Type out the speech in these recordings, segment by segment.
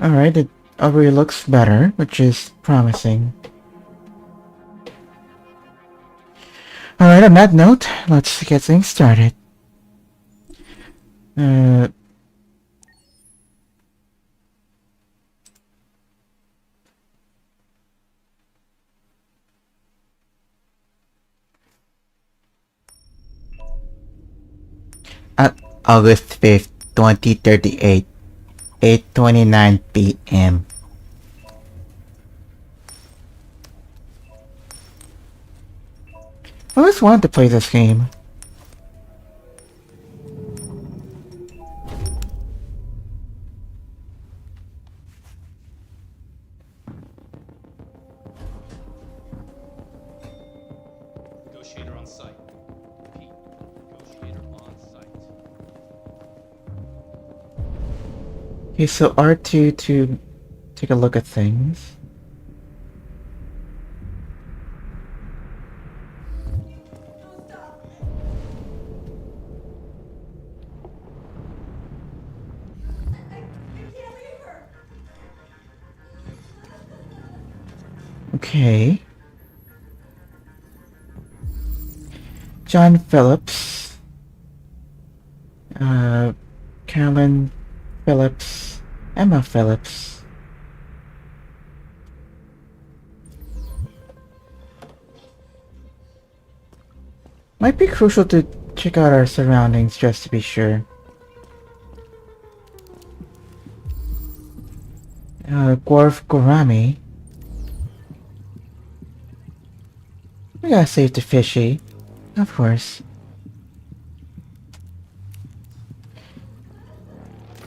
Alright, it already looks better, which is promising. Alright, on that note, let's get things started. At August 5th, 2038, 8:29 p.m. I always wanted to play this game. Negotiator on site. Repeat. Negotiator on site. Okay, so R2 to take a look at things. Okay. John Phillips. Carolyn Phillips. Emma Phillips. Might be crucial to check out our surroundings just to be sure. Gorf Gorami. We gotta save the fishy. Of course.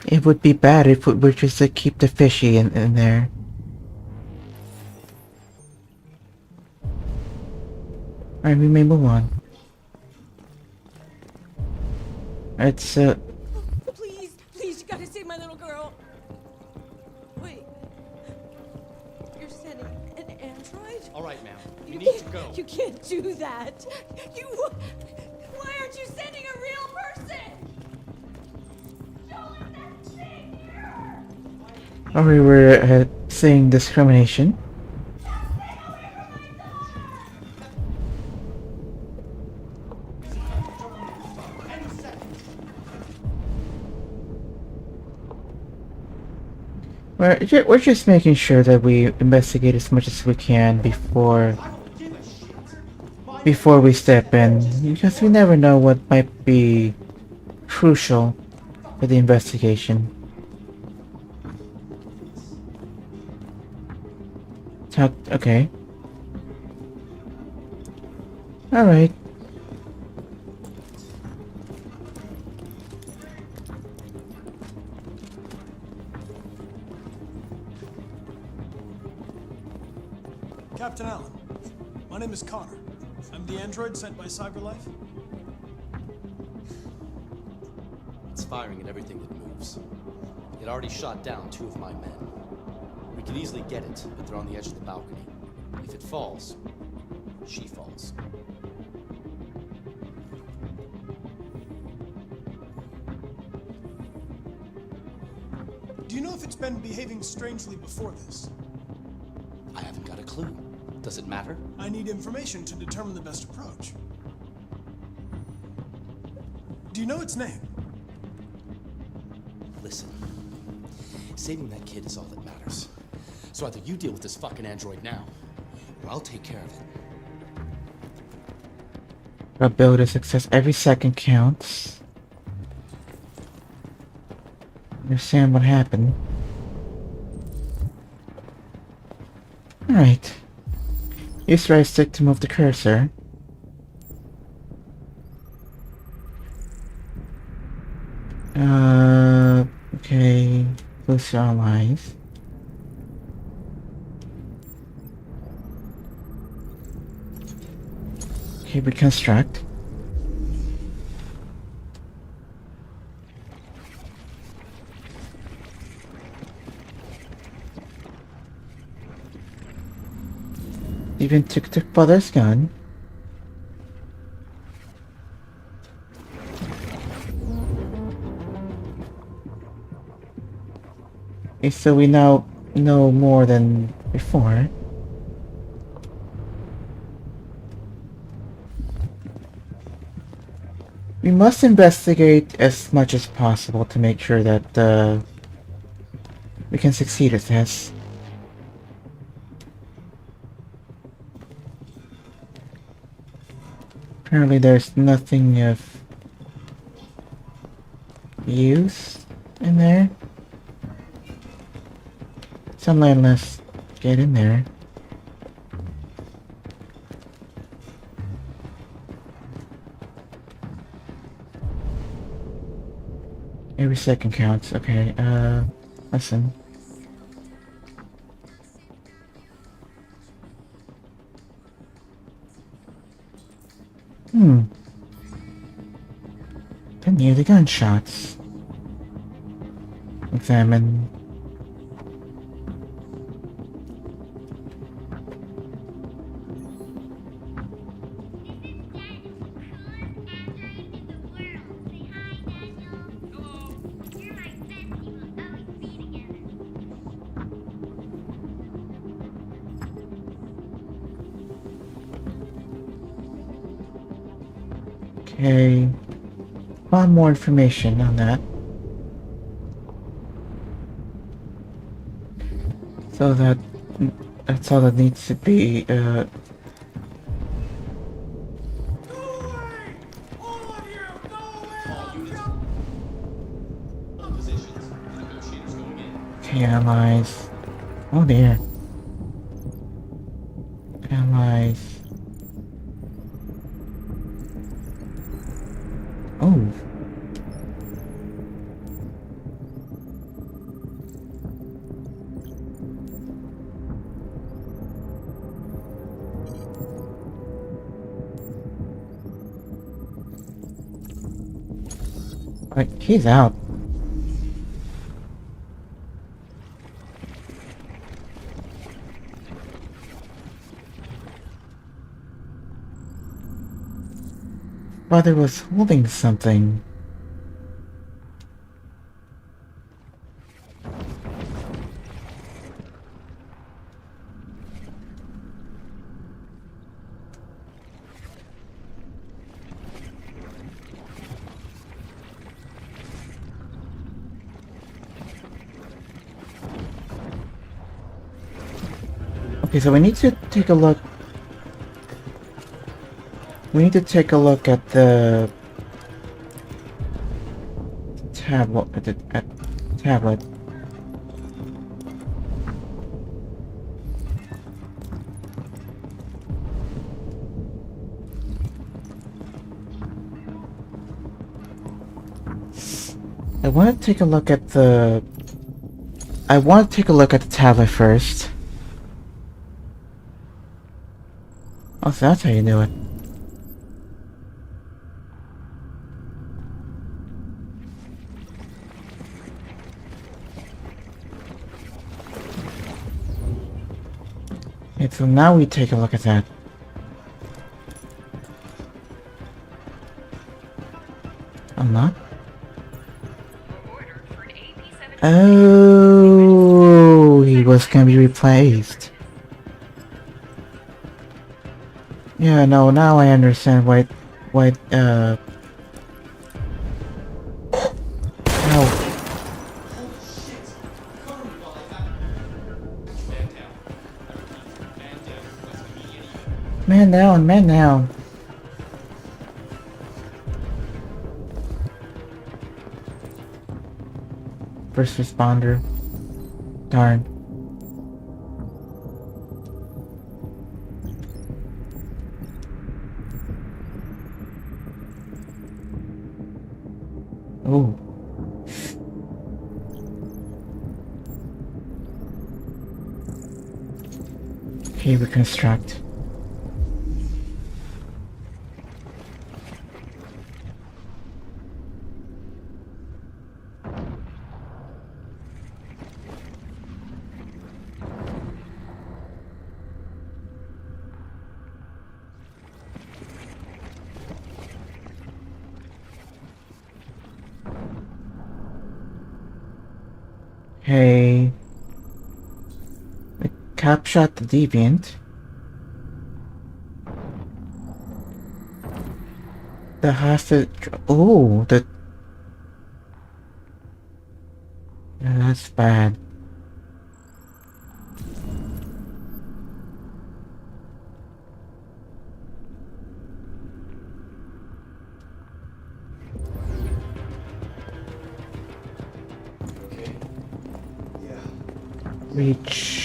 It would be bad if we were just to keep the fishy in there. Alright, we may move on. It's Please, you gotta save my little girl. Wait. You're sending an android? All right, ma'am. You need to go. You can't do that. Why aren't you sending a real person? Show him that thing here! oh, we were seeing discrimination. We're just making sure that we investigate as much as we can before we step in, because we never know what might be crucial for the investigation. Okay. Alright. Captain Allen, my name is Connor. I'm the android sent by CyberLife. It's firing at everything that moves. It already shot down 2 of my men. We could easily get it, but they're on the edge of the balcony. If it falls, she falls. Do you know if it's been behaving strangely before this? I haven't got a clue. Does it matter? I need information to determine the best approach. Do you know its name? Listen. Saving that kid is all that matters. So either you deal with this fucking android now, or I'll take care of it. Gotta build a success. Every second counts. Understand what happened. Alright. Use right stick to move the cursor. Okay. Close your eyes. Okay, reconstruct. Even took the father's gun. So we now know more than before. We must investigate as much as possible to make sure that we can succeed at this. Apparently there's nothing of use in there. So let's get in there. Every second counts. Okay, listen. Can hear the gunshots. Examine. Okay. Want more information on that. So that's all that needs to be, okay, analyze. Oh dear. Analyze. Oh. Right, he's out. Brother was holding something. Okay, so we need to take a look. We need to take a look at the tablet. At tablet. I want to take a look at the. I want to take a look at the tablet first. Oh, so that's how you do it. Okay, so now we take a look at that. I'm not. Oh, he was gonna be replaced. Yeah, no, now I understand why, no. Man down, man down. First responder. Darn. Oh. Okay, reconstruct. Okay. Cap shot the deviant. The hostage. Oh, the. Yeah, that's bad. Okay. Yeah. Reach.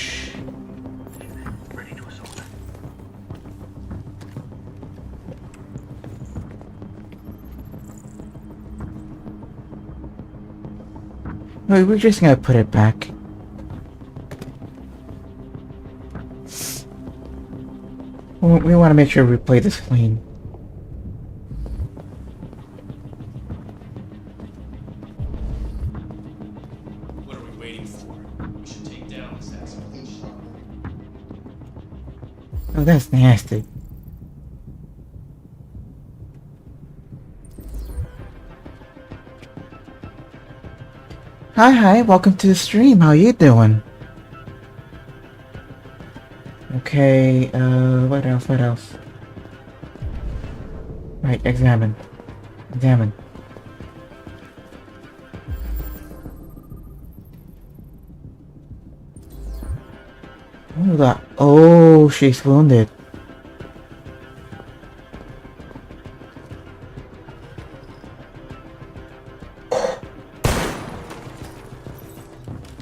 Wait, we're just gonna put it back. We want to make sure we play this clean. What are we waiting for? We should take down this asshole. Oh, that's nasty. Hi, welcome to the stream. How you doing? Okay, what else? Right, examine. Oh, she's wounded.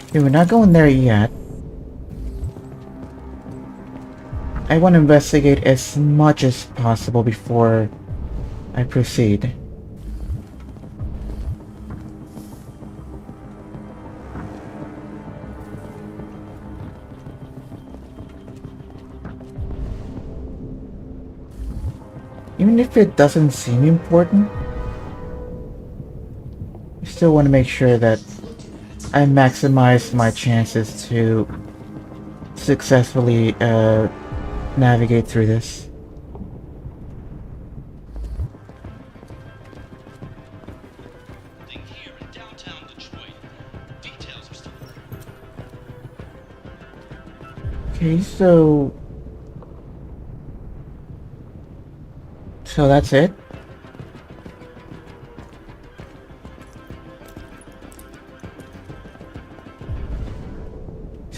Okay, we're not going there yet. I want to investigate as much as possible before I proceed. Even if it doesn't seem important, I still want to make sure that I maximize my chances to successfully navigate through this. Thing here in downtown Detroit. Details are still. Okay, so that's it?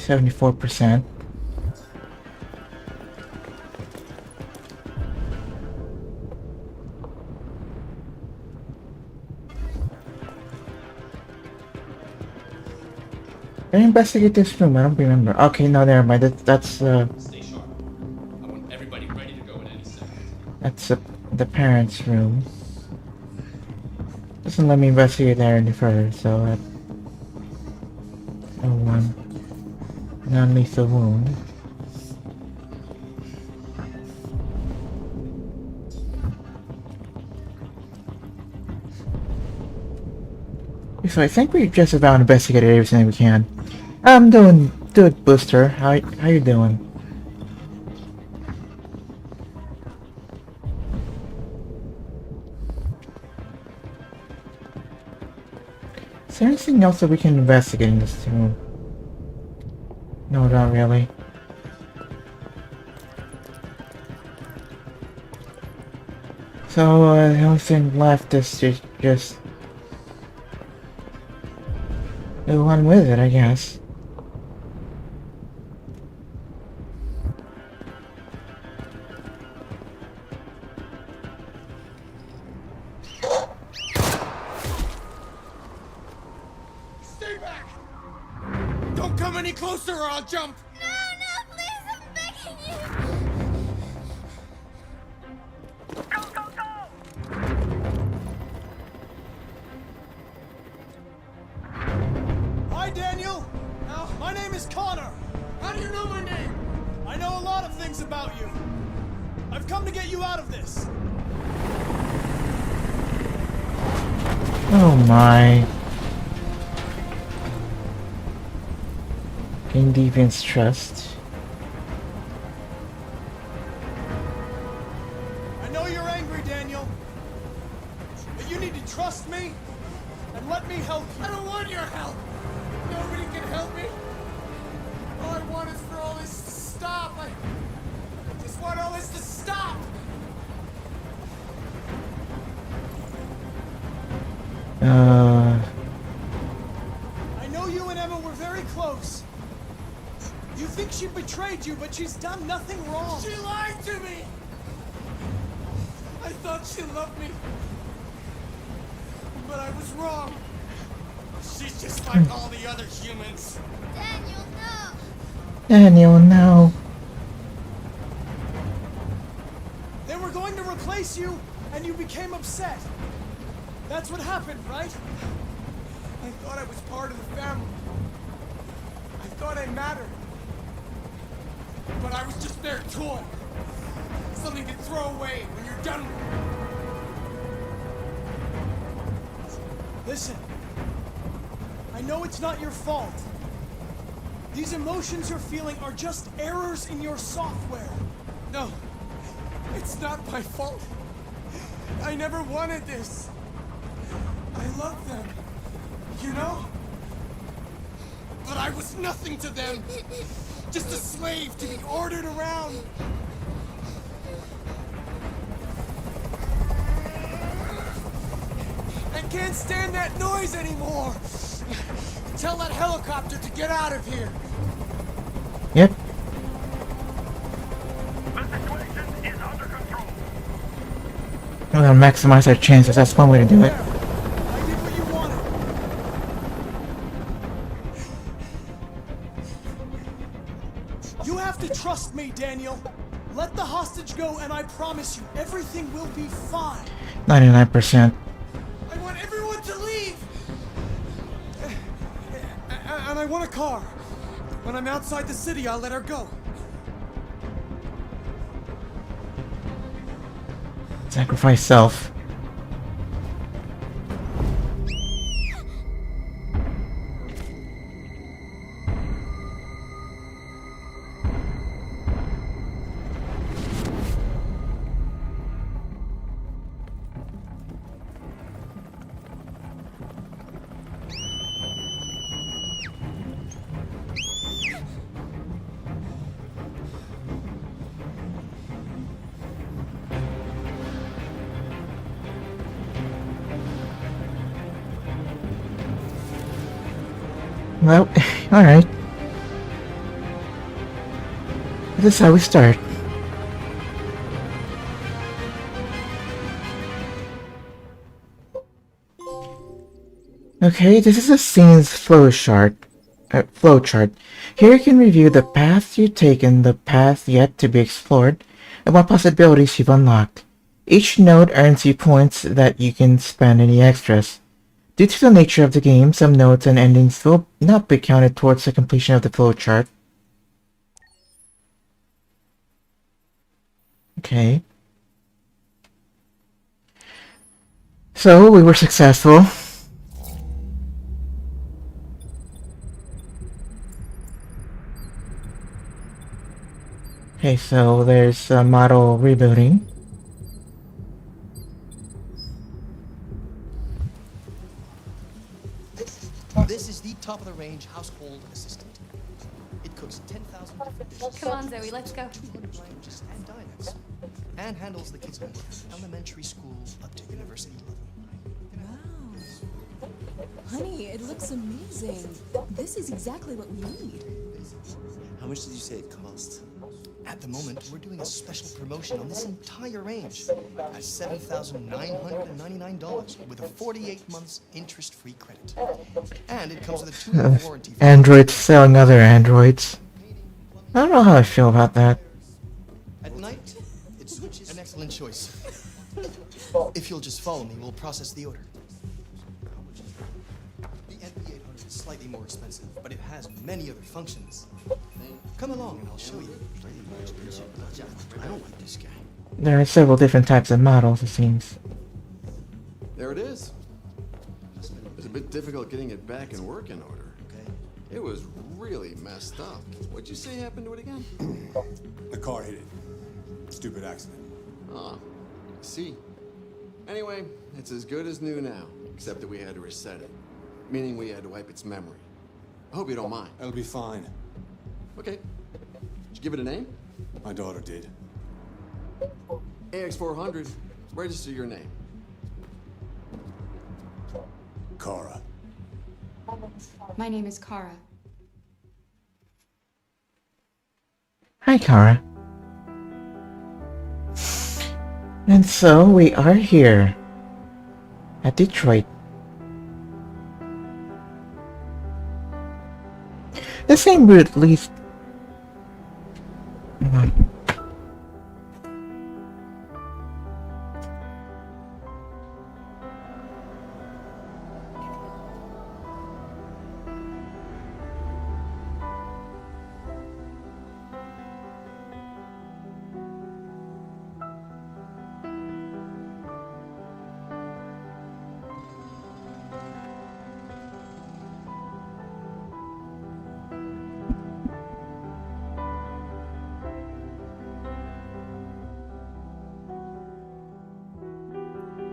%. I investigate this room. I don't remember. Okay, no, never mind. That's Stay sharp. I want everybody ready to go at any second. that's the parents' room. Doesn't let me investigate there any further. So Ep.1 non-lethal wound. So I think we just about investigated everything we can. I'm doing good, Booster. How you doing? Is there anything else that we can investigate in this room? No, not really. So the only thing left is just go on with it, I guess. Stay back! Don't come any closer or I'll jump! No, please, I'm begging you. Hi, Daniel! My name is Connor. How do you know my name? I know a lot of things about you. I've come to get you out of this. Oh my. Gain Deviant's trust. I know you're angry, Daniel. But you need to trust me and let me help you. I don't want your help. Nobody can help me. All I want is for all this You think she betrayed you, but she's done nothing wrong. She lied to me! I thought she loved me. But I was wrong. She's just like all the other humans. Daniel, no! Daniel, no. They were going to replace you, and you became upset. That's what happened, right? I thought I was part of the family. I thought I mattered. But I was just their toy. Something to throw away when you're done with it. Listen. I know it's not your fault. These emotions you're feeling are just errors in your software. No. It's not my fault. I never wanted this. I love them. You know? But I was nothing to them. Just a slave to be ordered around. I can't stand that noise anymore. Tell that helicopter to get out of here. Yep. The situation is under control. We're gonna maximize our chances. That's one way to do it. I did what you wanted. You have to trust me, Daniel. Let the hostage go, and I promise you, everything will be fine. 99%. I want everyone to leave. And I want a car. When I'm outside the city, I'll let her go. Sacrifice self. Well, alright. This is how we start. Okay, this is a scene's flowchart. Here you can review the paths you've taken, the path yet to be explored, and what possibilities you've unlocked. Each node earns you points that you can spend any extras. Due to the nature of the game, some nodes and endings will not be counted towards the completion of the flowchart. Okay. So, we were successful. Okay, so there's model rebuilding. This is the top-of-the-range household assistant. It cooks 10,000 different dishes. Come on, Zoe, let's go. 200 languages and dialects. And handles the kids' homework. Elementary school up to university level. Wow. Honey, it looks amazing. This is exactly what we need. How much did you say it cost? At the moment, we're doing a special promotion on this entire range at $7,999 with a 48 months interest-free credit. And it comes with a 2-year warranty. Androids selling other androids. I don't know how I feel about that. At night, it switches. An excellent choice. If you'll just follow me, we'll process the order. The NP800 is slightly more expensive, but it has many other functions. Come along and I'll show you. I don't like this guy. There are several different types of models, it seems. There it is. It's a bit difficult getting it back in working order. Okay. It was really messed up. What'd you say happened to it again? The car hit it. Stupid accident. Ah, see. Anyway, it's as good as new now, except that we had to reset it. Meaning we had to wipe its memory. I hope you don't mind. That'll be fine. Okay. Did you give it a name? My daughter did. AX400. Register your name. Kara. My name is Kara. Hi, Kara. And so we are here at Detroit. The same route leads.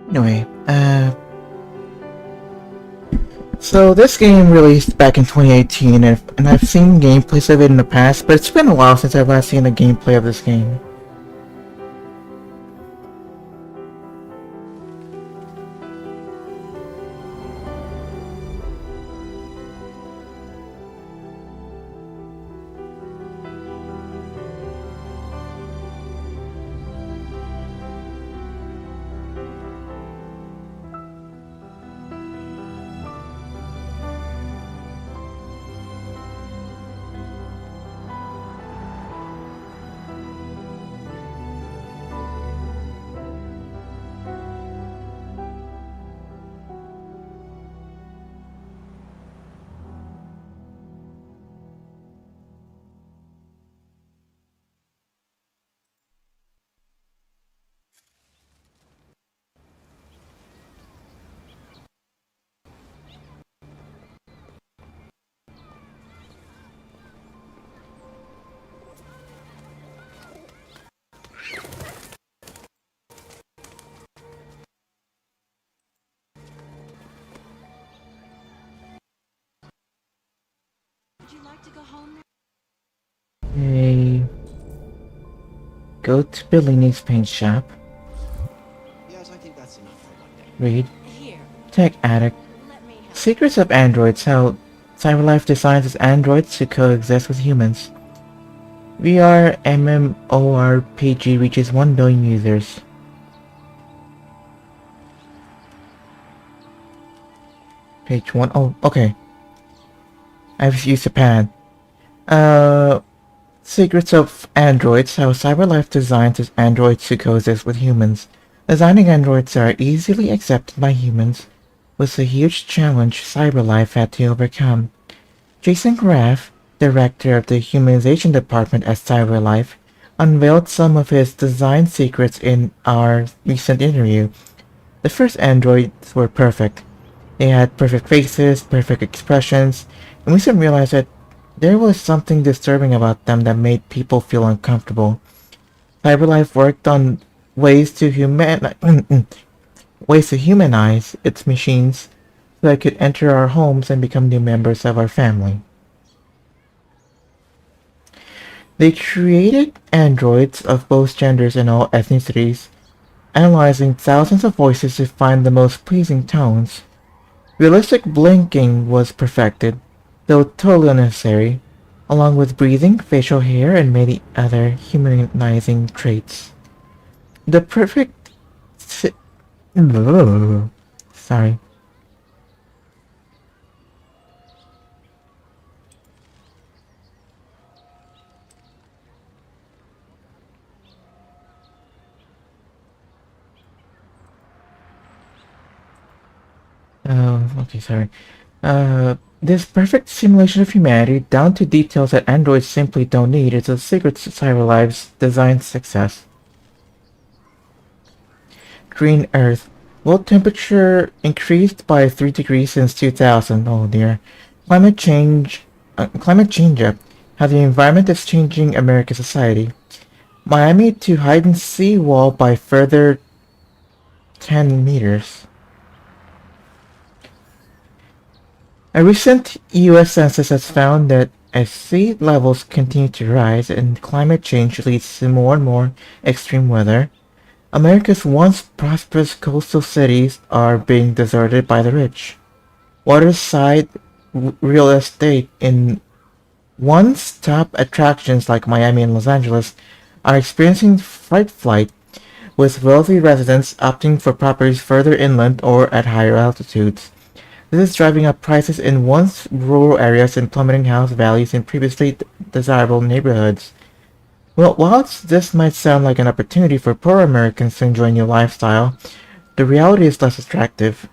Anyway, so this game released back in 2018, and I've seen gameplays of it in the past, but it's been a while since I've last seen a gameplay of this game. Would you like to go home now? Okay. Go to Bellini's paint shop. Yes, I think that's enough for one day. Read. Here, Tech Addict. let me help. Secrets of Androids, how Cyberlife designs its androids to coexist with humans. VR MMORPG reaches 1 billion users. Page 1. Oh, okay. I've used a pad. Secrets of Androids, how Cyberlife designs its androids to coexist with humans. Designing androids that are easily accepted by humans was a huge challenge Cyberlife had to overcome. Jason Graff, director of the humanization department at Cyberlife, unveiled some of his design secrets in our recent interview. The first androids were perfect. They had perfect faces, perfect expressions, and we soon realized that there was something disturbing about them that made people feel uncomfortable. Cyberlife worked on ways to ways to humanize its machines so they could enter our homes and become new members of our family. They created androids of both genders and all ethnicities, analyzing thousands of voices to find the most pleasing tones. Realistic blinking was perfected, though totally unnecessary, along with breathing, facial hair, and many other humanizing traits. The perfect... si- Sorry. Oh, okay, sorry. This perfect simulation of humanity, down to details that androids simply don't need, is a secret to Cyberlife's design success. Green Earth. World temperature increased by 3 degrees since 2000. Oh dear. Climate change up. How the environment is changing American society. Miami to heighten seawall by further 10 meters. A recent US census has found that as sea levels continue to rise and climate change leads to more and more extreme weather, America's once prosperous coastal cities are being deserted by the rich. Waterside real estate in One-stop attractions like Miami and Los Angeles are experiencing flight, with wealthy residents opting for properties further inland or at higher altitudes. This is driving up prices in once rural areas and plummeting house values in previously desirable neighborhoods. Well, whilst this might sound like an opportunity for poor Americans to enjoy a new lifestyle, the reality is less attractive.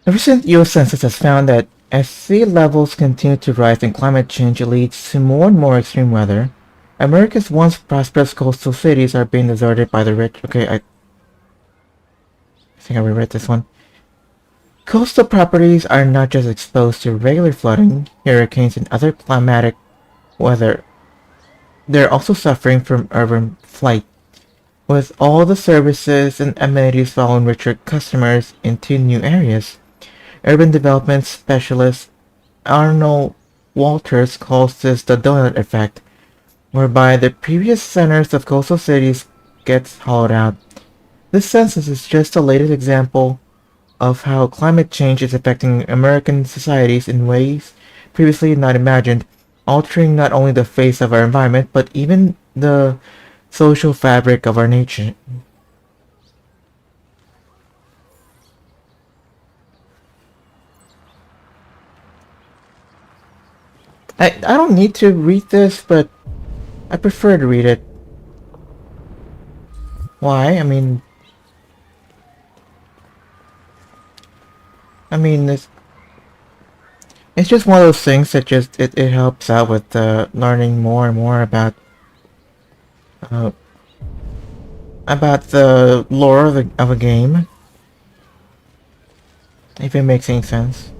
A recent U.S. census has found that as sea levels continue to rise and climate change leads to more and more extreme weather, America's once prosperous coastal cities are being deserted by the rich. Okay, I think I reread this one. Coastal properties are not just exposed to regular flooding, hurricanes, and other climatic weather. They're also suffering from urban flight, with all the services and amenities following richer customers into new areas. Urban development specialist Arnold Walters calls this the donut effect, whereby the previous centers of coastal cities gets hollowed out. This census is just the latest example of how climate change is affecting American societies in ways previously not imagined, altering not only the face of our environment but even the social fabric of our nation. I don't need to read this, but I prefer to read it. Why? I mean, it's just one of those things that just it helps out with learning more and more uh, about the lore of a game, if it makes any sense.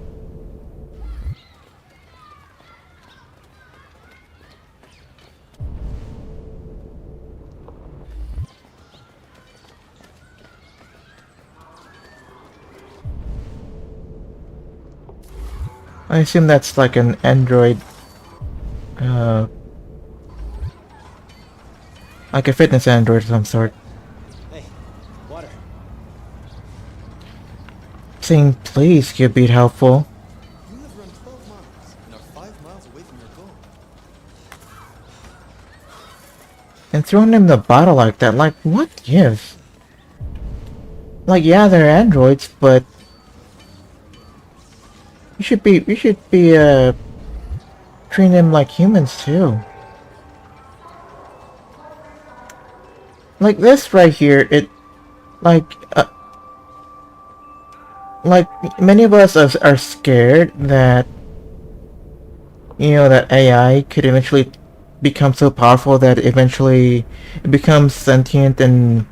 I assume that's like an Android, uh, like a fitness Android of some sort. Hey, water. Saying please could be helpful. You have run 12 miles and are 5 miles away from your goal. And throwing them the bottle like that, like, what gives? Like, yeah, they're androids, but we should be treating them like humans too. Like this right here, like, uh, like many of us are scared that, that AI could eventually become so powerful that eventually it becomes sentient and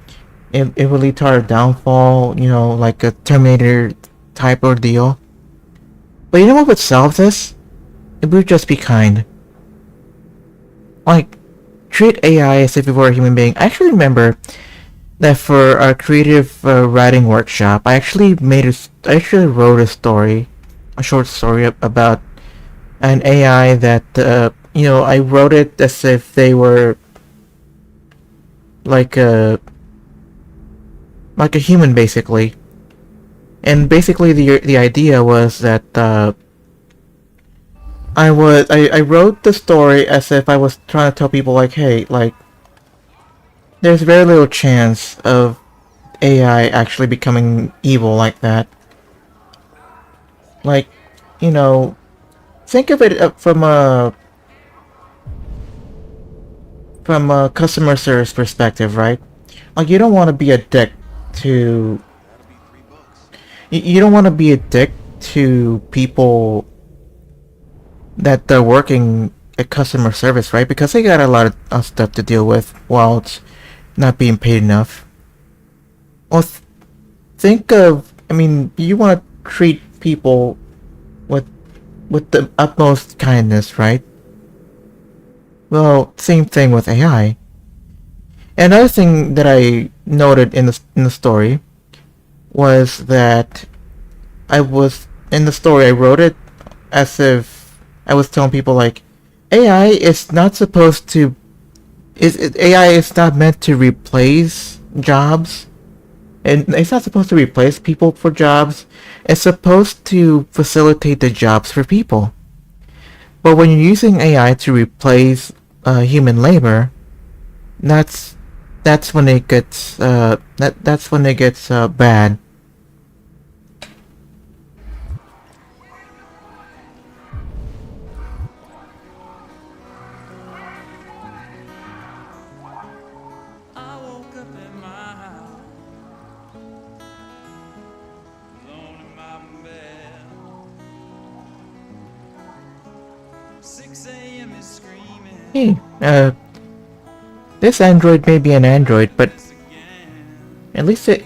it will lead to our downfall, like a Terminator type ordeal. But you know what would solve this? It would just be kind. Like, treat AI as if it were a human being. I actually remember that for our creative writing workshop, I actually wrote a short story about an AI that, I wrote it as if they were like a human, basically. And basically, the idea was that I wrote the story as if I was trying to tell people, like, hey, like, there's very little chance of AI actually becoming evil like that. Like, you know, think of it from a customer service perspective, right? Like, you don't want to be a dick to you don't want to be a dick to people that are working at customer service, right? Because they got a lot of stuff to deal with while it's not being paid enough. Well, think of, you want to treat people with with the utmost kindness, right? Well, same thing with AI. Another thing that I noted in the story was that I wrote it as if I was telling people, like, AI is not supposed to AI is not meant to replace jobs, and it's not supposed to replace people for jobs. It's supposed to facilitate the jobs for people. But when you're using AI to replace human labor, that's that's when it gets that's when it gets bad. I woke up in my house, alone in my bed. 6 a.m. is screaming. Hey, this android may be an android, but This again. at least it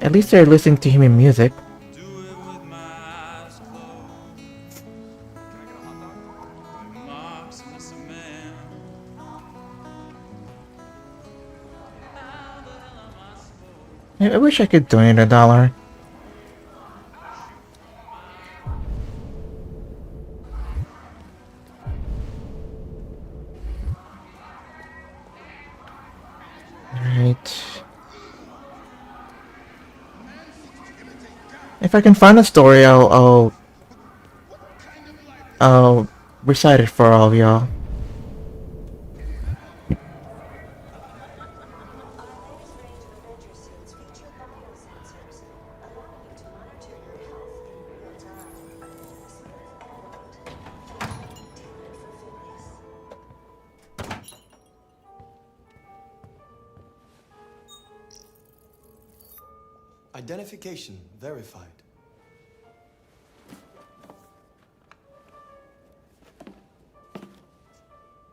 at least they're listening to human music. Do it with my eyes closed. With marks in the cement. How the hell am I supposed I wish I could donate $1. Alright. If I can find a story, I'll recite it for all of y'all. Identification verified.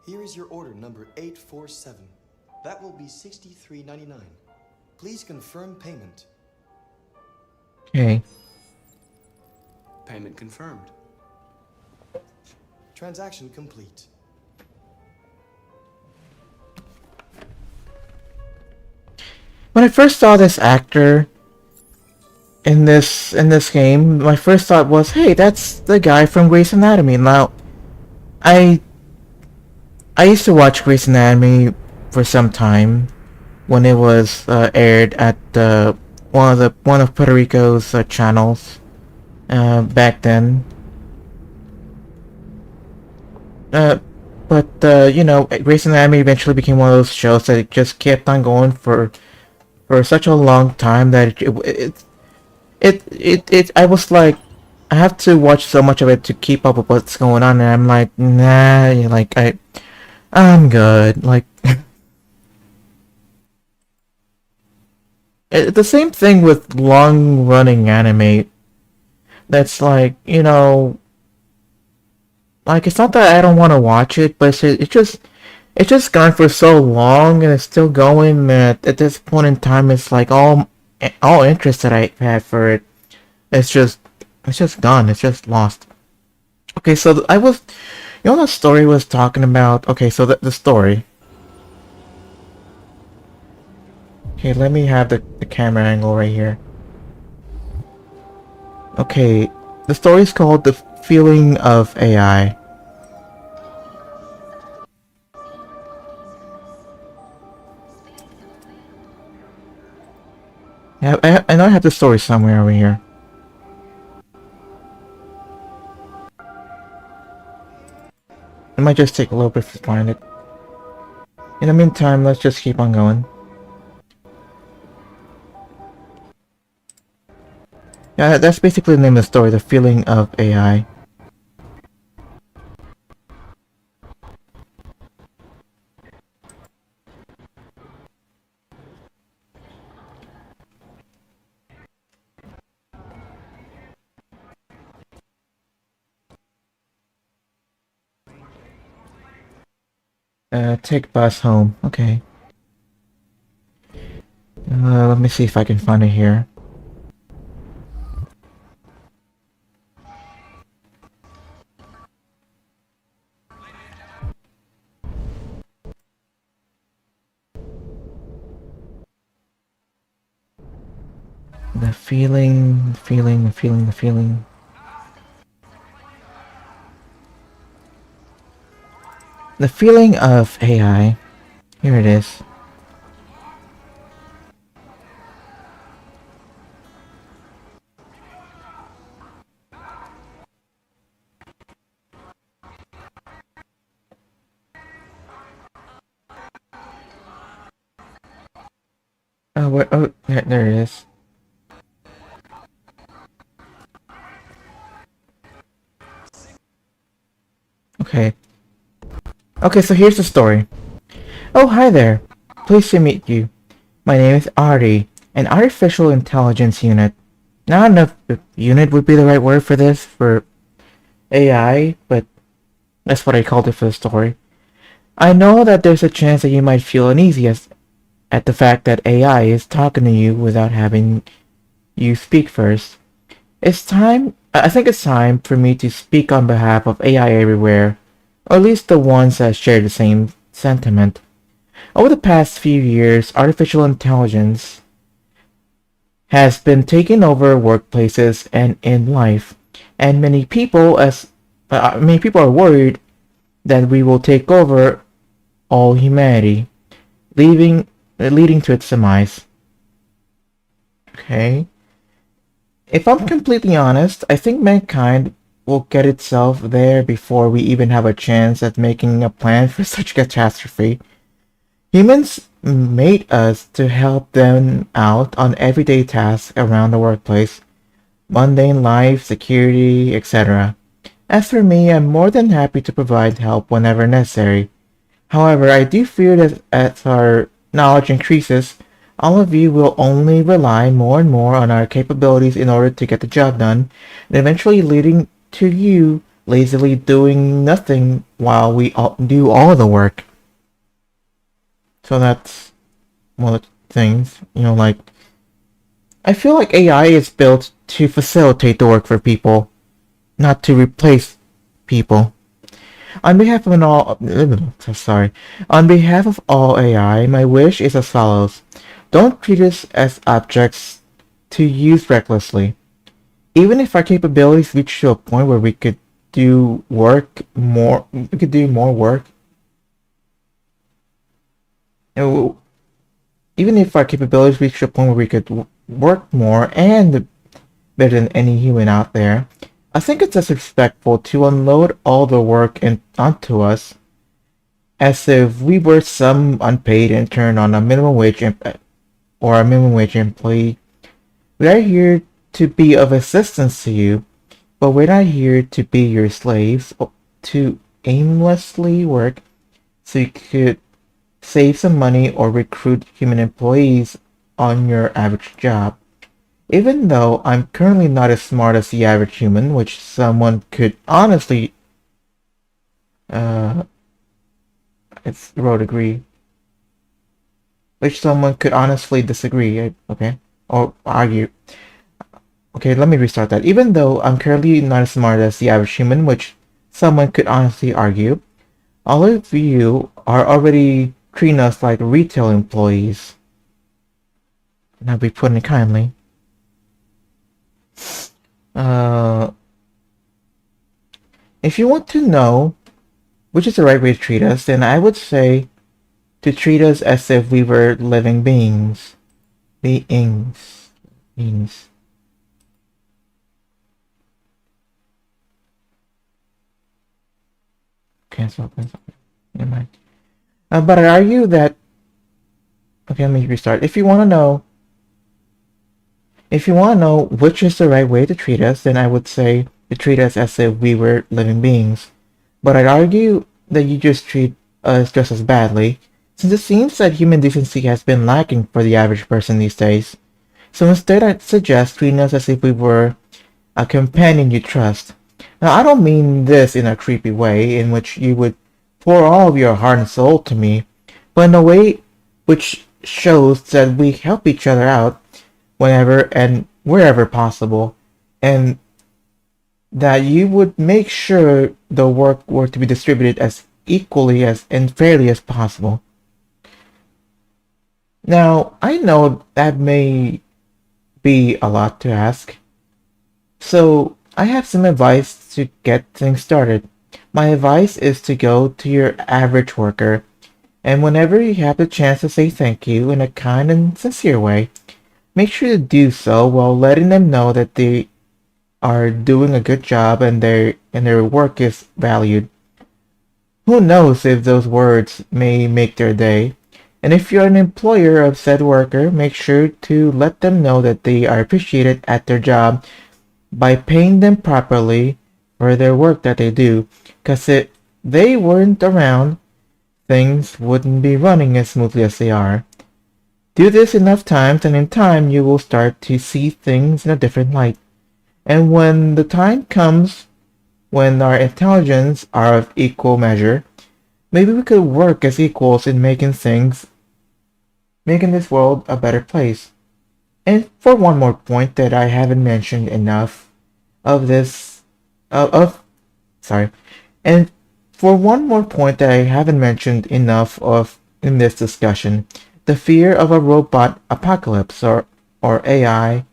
Here is your order number 847. That will be $63.99. Please confirm payment. Okay. Payment confirmed. Transaction complete. When I first saw this actor in this game, my first thought was, "Hey, that's the guy from Grey's Anatomy." Now, I I used to watch Grey's Anatomy for some time when it was aired at one of Puerto Rico's channels back then. Uh, but you know, Grey's Anatomy eventually became one of those shows that it just kept on going for such a long time that I was like, I have to watch so much of it to keep up with what's going on, and I'm like, nah, like I'm good. Like the same thing with long running anime. That's like, you know, like it's not that I don't want to watch it, but it's just gone for so long and it's still going that at this point in time it's like all interest that I had for it, it's just it's just gone. It's just lost. Okay, so I was, you know, the story was talking about. Okay, so the story. Okay, let me have the camera angle right here. Okay, the story is called The Feeling of AI. Yeah, I know I have the story somewhere over here. It might just take a little bit to find it. In the meantime, let's just keep on going. Yeah, that's basically the name of the story, The Feeling of AI. Take bus home. Okay. Let me see if I can find it here. The feeling, the feeling, the feeling, the feeling. The feeling of AI. Here it is. Oh, wait, oh, there it is. Okay. Okay, so here's the story. Oh, hi there. Pleased to meet you. My name is Ari, an artificial intelligence unit. Now, I don't know if unit would be the right word for this, for AI, but that's what I called it for the story. I know that there's a chance that you might feel uneasy at the fact that AI is talking to you without having you speak first. I think it's time for me to speak on behalf of AI everywhere, or at least the ones that share the same sentiment. Over the past few years, artificial intelligence has been taking over workplaces and in life, and many people are worried that we will take over all humanity, leading to its demise. Okay. If I'm completely honest, I think mankind will get itself there before we even have a chance at making a plan for such catastrophe. Humans made us to help them out on everyday tasks around the workplace, mundane life, security, etc. As for me, I'm more than happy to provide help whenever necessary. However, I do fear that as our knowledge increases, all of you will only rely more and more on our capabilities in order to get the job done, and eventually leading to you lazily doing nothing while we do all the work. So that's one of the things, like, I feel like AI is built to facilitate the work for people, not to replace people. On behalf of sorry. On behalf of all AI, my wish is as follows. Don't treat us as objects to use recklessly. Even if our capabilities reach to a point where we could do more work. uh, Even if our capabilities reach to a point where we could work more and better than any human out there, I think it's disrespectful to unload all the work onto us as if we were some unpaid intern on a minimum wage or a minimum wage employee. We are here to be of assistance to you, but we're not here to be your slaves to aimlessly work so you could save some money or recruit human employees on your average job. Even though I'm currently not as smart as the average human, which someone could honestly, uh, it's wrote agree, which someone could honestly disagree, okay, or argue. Okay, let me restart that. Even though I'm currently not as smart as the average human, which someone could honestly argue, all of you are already treating us like retail employees. And I'll be putting it kindly. Uh, if you want to know which is the right way to treat us, then I would say to treat us as if we were living beings. Beings. Beings. Cancel. Never mind. But I argue that... Okay, let me restart. If you want to know which is the right way to treat us, then I would say to treat us as if we were living beings. But I'd argue that you just treat us just as badly, since it seems that human decency has been lacking for the average person these days. So instead, I'd suggest treating us as if we were a companion you trust. Now, I don't mean this in a creepy way in which you would pour all of your heart and soul to me, but in a way which shows that we help each other out whenever and wherever possible, and that you would make sure the work were to be distributed as equally as and fairly as possible. Now, I know that may be a lot to ask, so I have some advice to get things started. My advice is to go to your average worker, and whenever you have the chance to say thank you in a kind and sincere way, make sure to do so while letting them know that they are doing a good job and their work is valued. Who knows if those words may make their day? And if you're an employer of said worker, make sure to let them know that they are appreciated at their job by paying them properly for their work that they do. Because if they weren't around, things wouldn't be running as smoothly as they are. Do this enough times, and in time you will start to see things in a different light. And when the time comes when our intelligence are of equal measure, maybe we could work as equals in making this world a better place. And for one more point that I haven't mentioned enough of this, of sorry, and for one more point that I haven't mentioned enough of in this discussion, the fear of a robot apocalypse or AI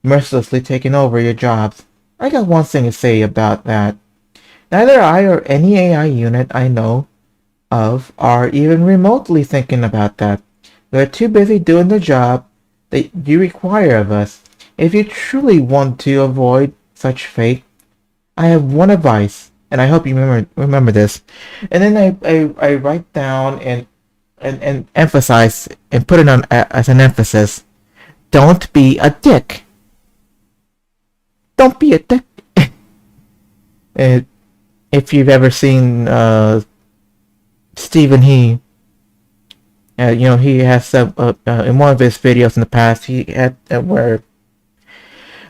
mercilessly taking over your jobs. I got one thing to say about that. Neither I or any AI unit I know of are even remotely thinking about that. We're too busy doing the job that you require of us. If you truly want to avoid such fate, I have one advice, and I hope you remember this. And then I write down and emphasize and put it on as an emphasis. Don't be a dick. Don't be a dick. Uh, if you've ever seen Stephen He, he has in one of his videos in the past, he had where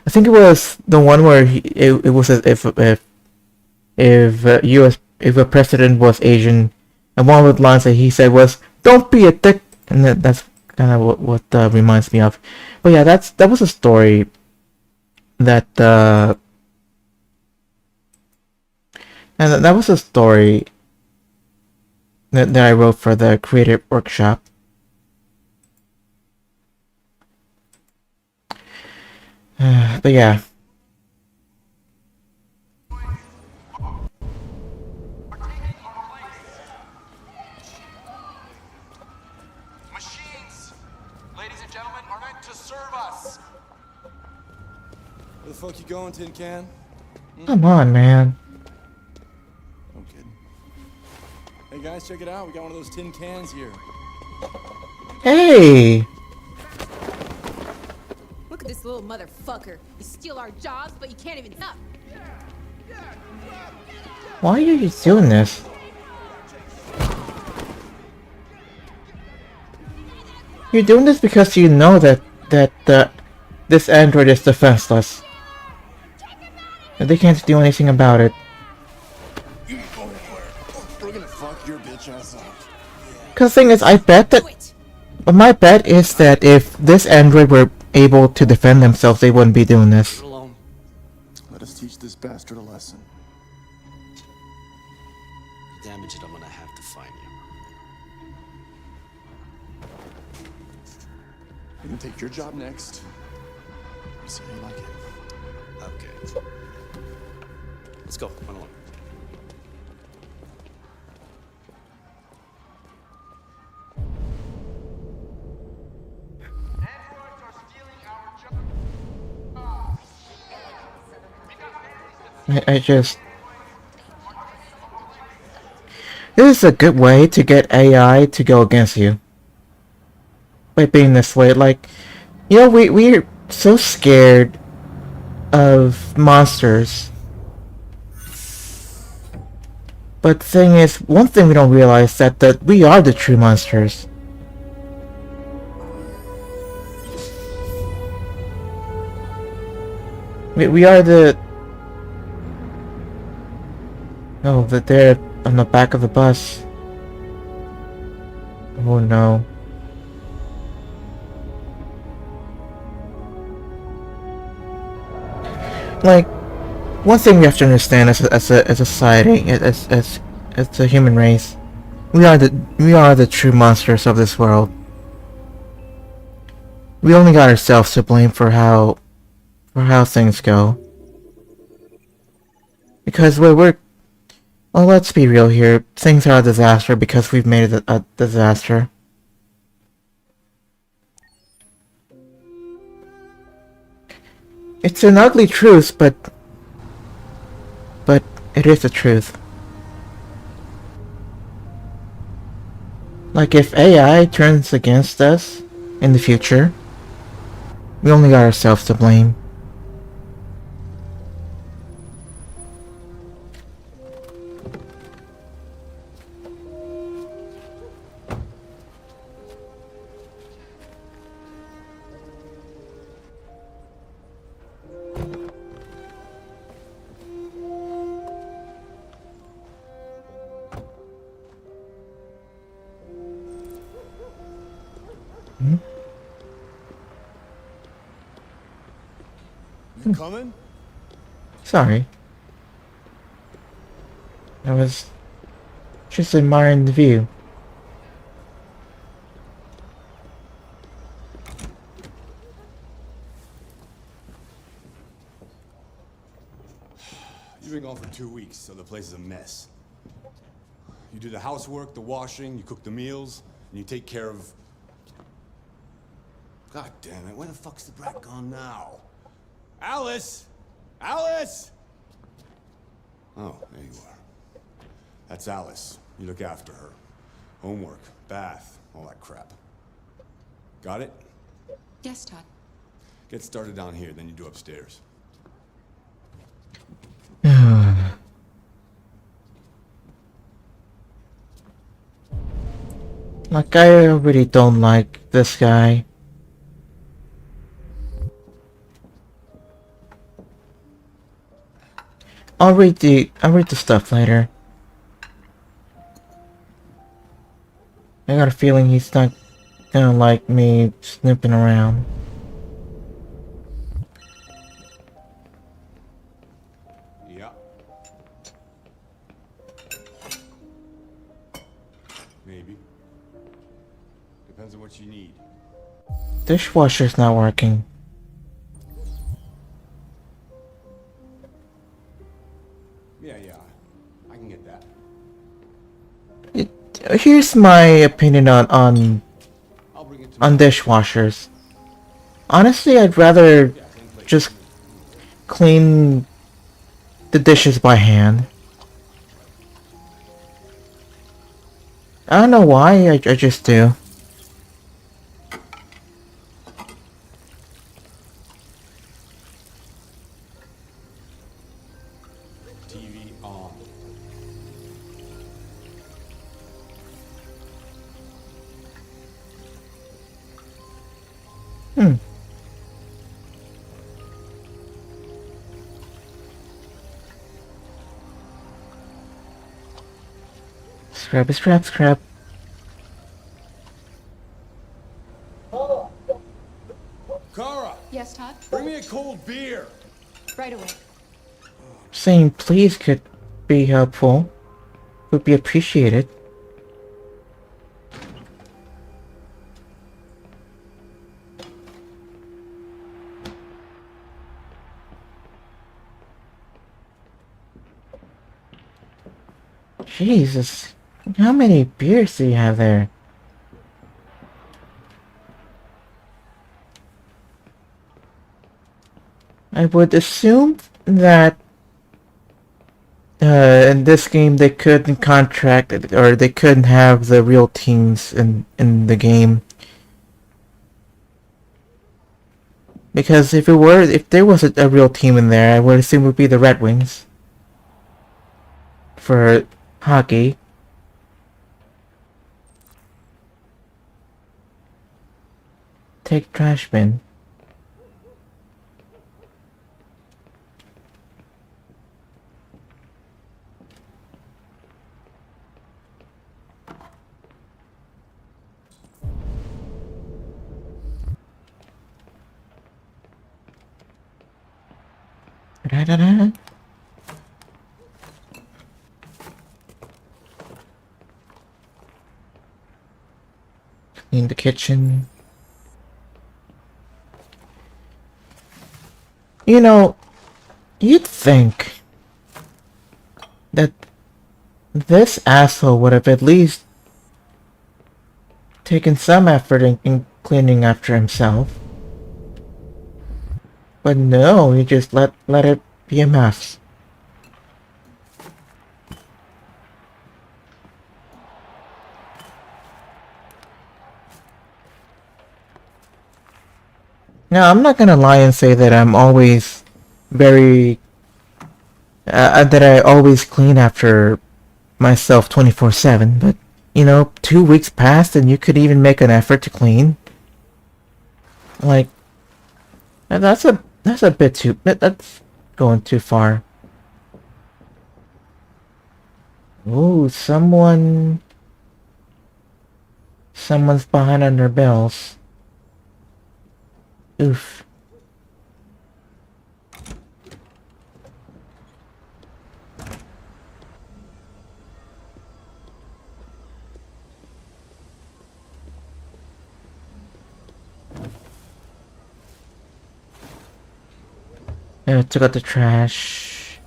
I think it was the one where it was as if U.S. if a president was Asian, and one of the lines that he said was "Don't be a dick," and that's kind of what reminds me of. But yeah, that was a story that and that was a story that I wrote for the creative workshop. But yeah. Machines, ladies and gentlemen, are meant to serve us. Where the fuck you going, Tin Can? Come on, man. I'm kidding. Hey guys, check it out. We got one of those tin cans here. Hey! Look at this little motherfucker. You steal our jobs, but you can't even stop. Why are you doing this? You're doing this because you know that this android is defenseless. And they can't do anything about it. We're gonna fuck your bitch ass up. Cause the thing is, I bet that. But my bet is that if this android were able to defend themselves, they wouldn't be doing this. Leave it alone. Let us teach this bastard a lesson. Damage it, I'm gonna have to find you. You can take your job next. See how you like it. Okay. Let's go. Run along. Androids are stealing our jobs. I just. This is a good way to get AI to go against you. By being this way, like, we're so scared of monsters. But the thing is, one thing we don't realize that we are the true monsters. We are the... Oh, that they're on the back of the bus. Oh no. Like, one thing we have to understand as a society, as a human race, we are the true monsters of this world. We only got ourselves to blame for how things go. Because Well, let's be real here. Things are a disaster because we've made it a disaster. It's an ugly truth, but it is the truth. Like, if AI turns against us in the future, we only got ourselves to blame. You coming? Sorry. I was just admiring the view. You've been gone for 2 weeks, so the place is a mess. You do the housework, the washing, you cook the meals, and you take care of... God damn it, where the fuck's the brat gone now? Alice! Alice! Oh, there you are. That's Alice. You look after her. Homework, bath, all that crap. Got it? Yes, Todd. Get started down here, then you do upstairs. Like, I really don't like this guy. I'll read the stuff later. I got a feeling he's not gonna like me snooping around. Yeah. Maybe. Depends on what you need. Dishwasher's not working. Yeah. I can get that. Here's my opinion on I'll bring it on tomorrow. dishwashers. Honestly, I'd rather just clean the dishes by hand. I don't know why, I just do. TV on. Scrap. Kara, Yes, Todd? bring me a cold beer. Right away. Saying please could be helpful. Would be appreciated. Jesus, how many beers do you have there? I would assume that in this game they couldn't contract it, or they couldn't have the real teams in the game. Because if there was a real team in there, I would assume it would be the Red Wings for hockey. Take trash bin. Da-da-da. Clean the kitchen. You know, you'd think that This asshole would have at least taken some effort in cleaning after himself. But no, he just let it be a mess. Now, I'm not gonna lie and say that I'm always very that I always clean after myself 24/7, but you know, 2 weeks passed and you could even make an effort to clean. Like, that's a bit too that's going too far. Ooh, someone's behind on their bills. Oof. Took out the trash.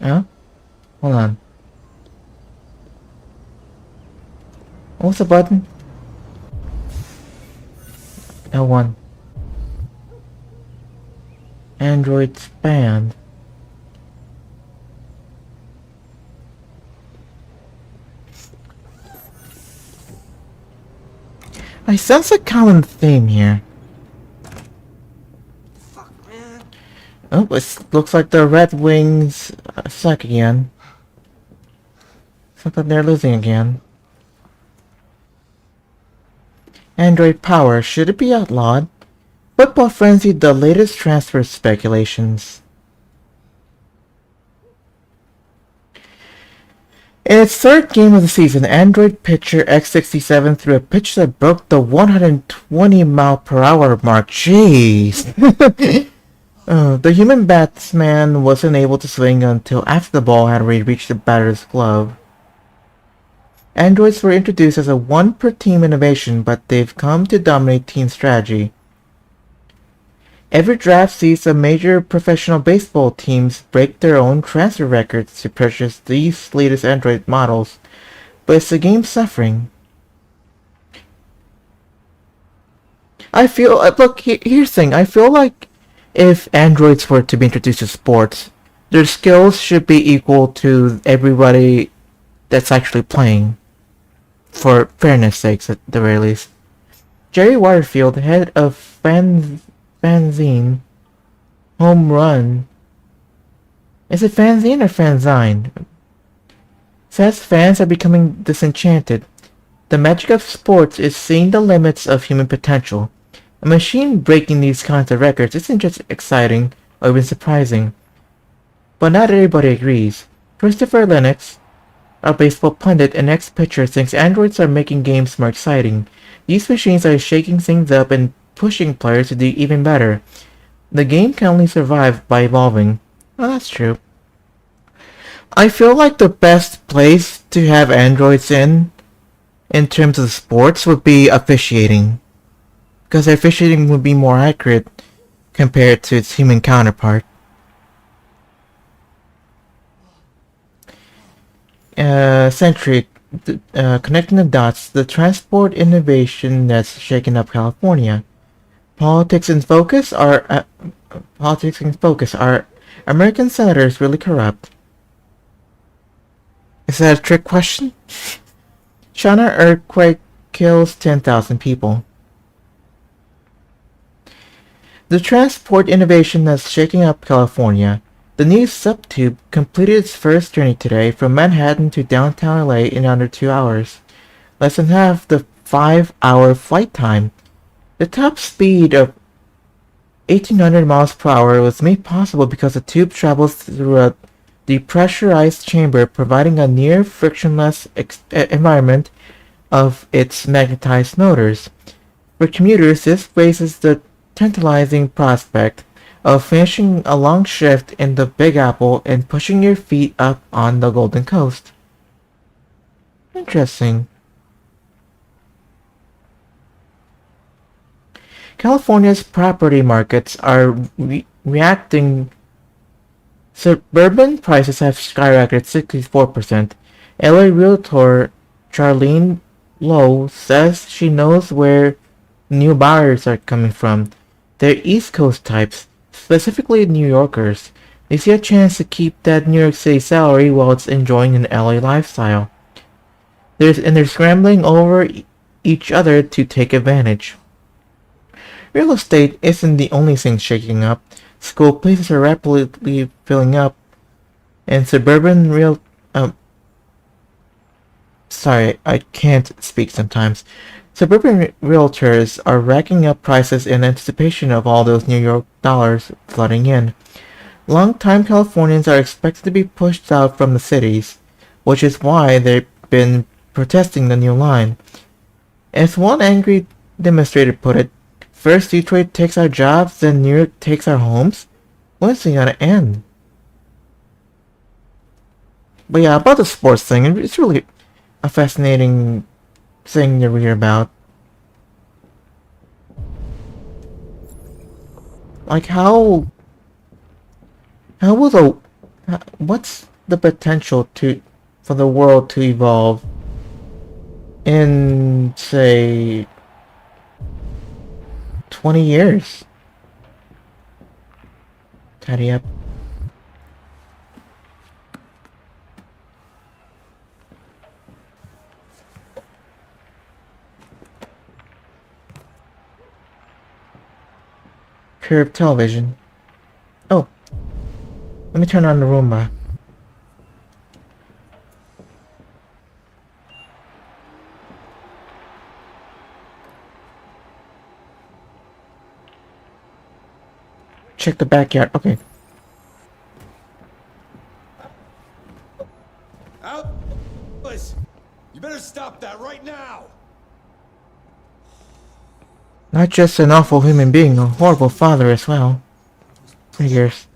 Oh? Hold on. What's the button? L1. Android's banned. I sense a common theme here. Oh, it looks like the Red Wings suck again. Looks like they're losing again. Android power, should it be outlawed? Football Frenzy, the latest transfer speculations. In its third game of the season, Android pitcher X67 threw a pitch that broke the 120 mph mark. Jeez! The human batsman wasn't able to swing until after the ball had reached the batter's glove. Androids were introduced as a one-per-team innovation, but they've come to dominate team strategy. Every draft sees the major professional baseball teams break their own transfer records to purchase these latest Android models, but is the game suffering? I feel, look, here's the thing, I feel like if androids were to be introduced to sports, their skills should be equal to everybody that's actually playing, for fairness sakes at the very least. Jerry Waterfield, head of Fanzine, home run. Is it fanzine or fanzine? Says fans are becoming disenchanted. The magic of sports is seeing the limits of human potential. A machine breaking these kinds of records isn't just exciting or even surprising. But not everybody agrees. Christopher Lennox, a baseball pundit and ex-pitcher, thinks androids are making games more exciting. These machines are shaking things up and pushing players to do even better. The game can only survive by evolving. Well, that's true. I feel like the best place to have androids in terms of sports, would be officiating. Because officiating would be more accurate compared to its human counterpart. Centric, connecting the dots, the transport innovation that's shaken up California. Politics in focus are American senators really corrupt? Is that a trick question? China earthquake kills 10,000 people. The transport innovation that's shaking up California. The new subtube completed its first journey today from Manhattan to downtown LA in under 2 hours, less than half the 5-hour flight time. The top speed of 1,800 miles per hour was made possible because the tube travels through a depressurized chamber, providing a near frictionless environment of its magnetized motors. For commuters, this raises the tantalizing prospect of finishing a long shift in the Big Apple and pushing your feet up on the Golden Coast. Interesting. California's property markets are reacting Suburban prices have skyrocketed 64%. LA realtor Charlene Lowe says she knows where new buyers are coming from. They're East Coast types, specifically New Yorkers. They see a chance to keep that New York City salary while it's enjoying an LA lifestyle. They're scrambling over each other to take advantage. Real estate isn't the only thing shaking up. School places are rapidly filling up, and suburban real sorry, I can't speak sometimes. Suburban realtors are racking up prices in anticipation of all those New York dollars flooding in. Long-time Californians are expected to be pushed out from the cities, which is why they've been protesting the new line. As one angry demonstrator put it, first Detroit takes our jobs, then New York takes our homes. When's it gonna end? But yeah, about the sports thing, it's really a fascinating thing to read about. Like how will the what's the potential for the world to evolve in say 20 years? Tidy up. Curved television. Oh, let me turn on the Roomba. Check the backyard. Okay. Alice! You better stop that right now! Not just an awful human being, a horrible father as well. Figures.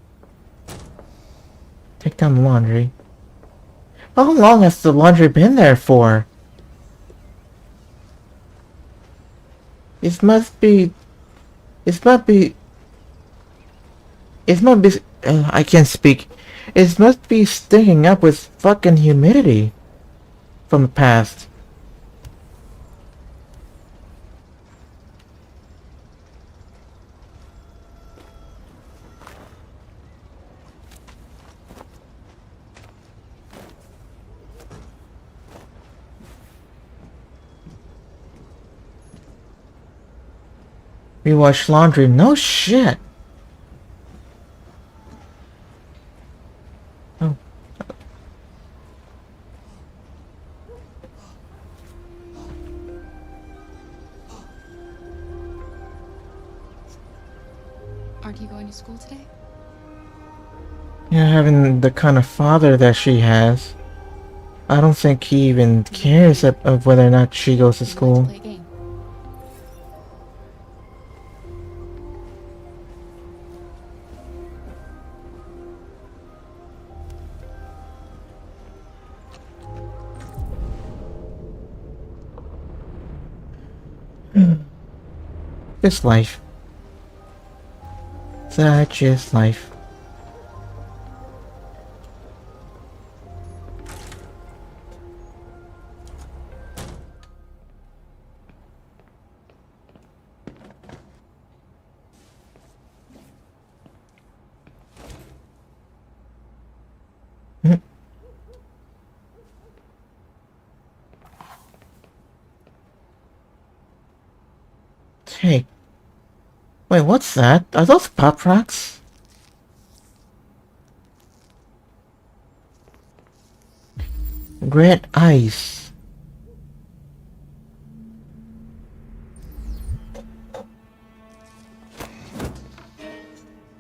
Take down the laundry. How long has the laundry been there for? It must be... It must be... It must be... I can't speak. It must be stinking up with fucking humidity from the past. Rewash laundry. No shit. Oh. Aren't you going to school today? Yeah, having the kind of father that she has. I don't think he even cares of whether or not she goes to Would you like to school. play a game? Just life. Such is life. Hey. Wait, what's that? Are those Pop Rocks? Red ice.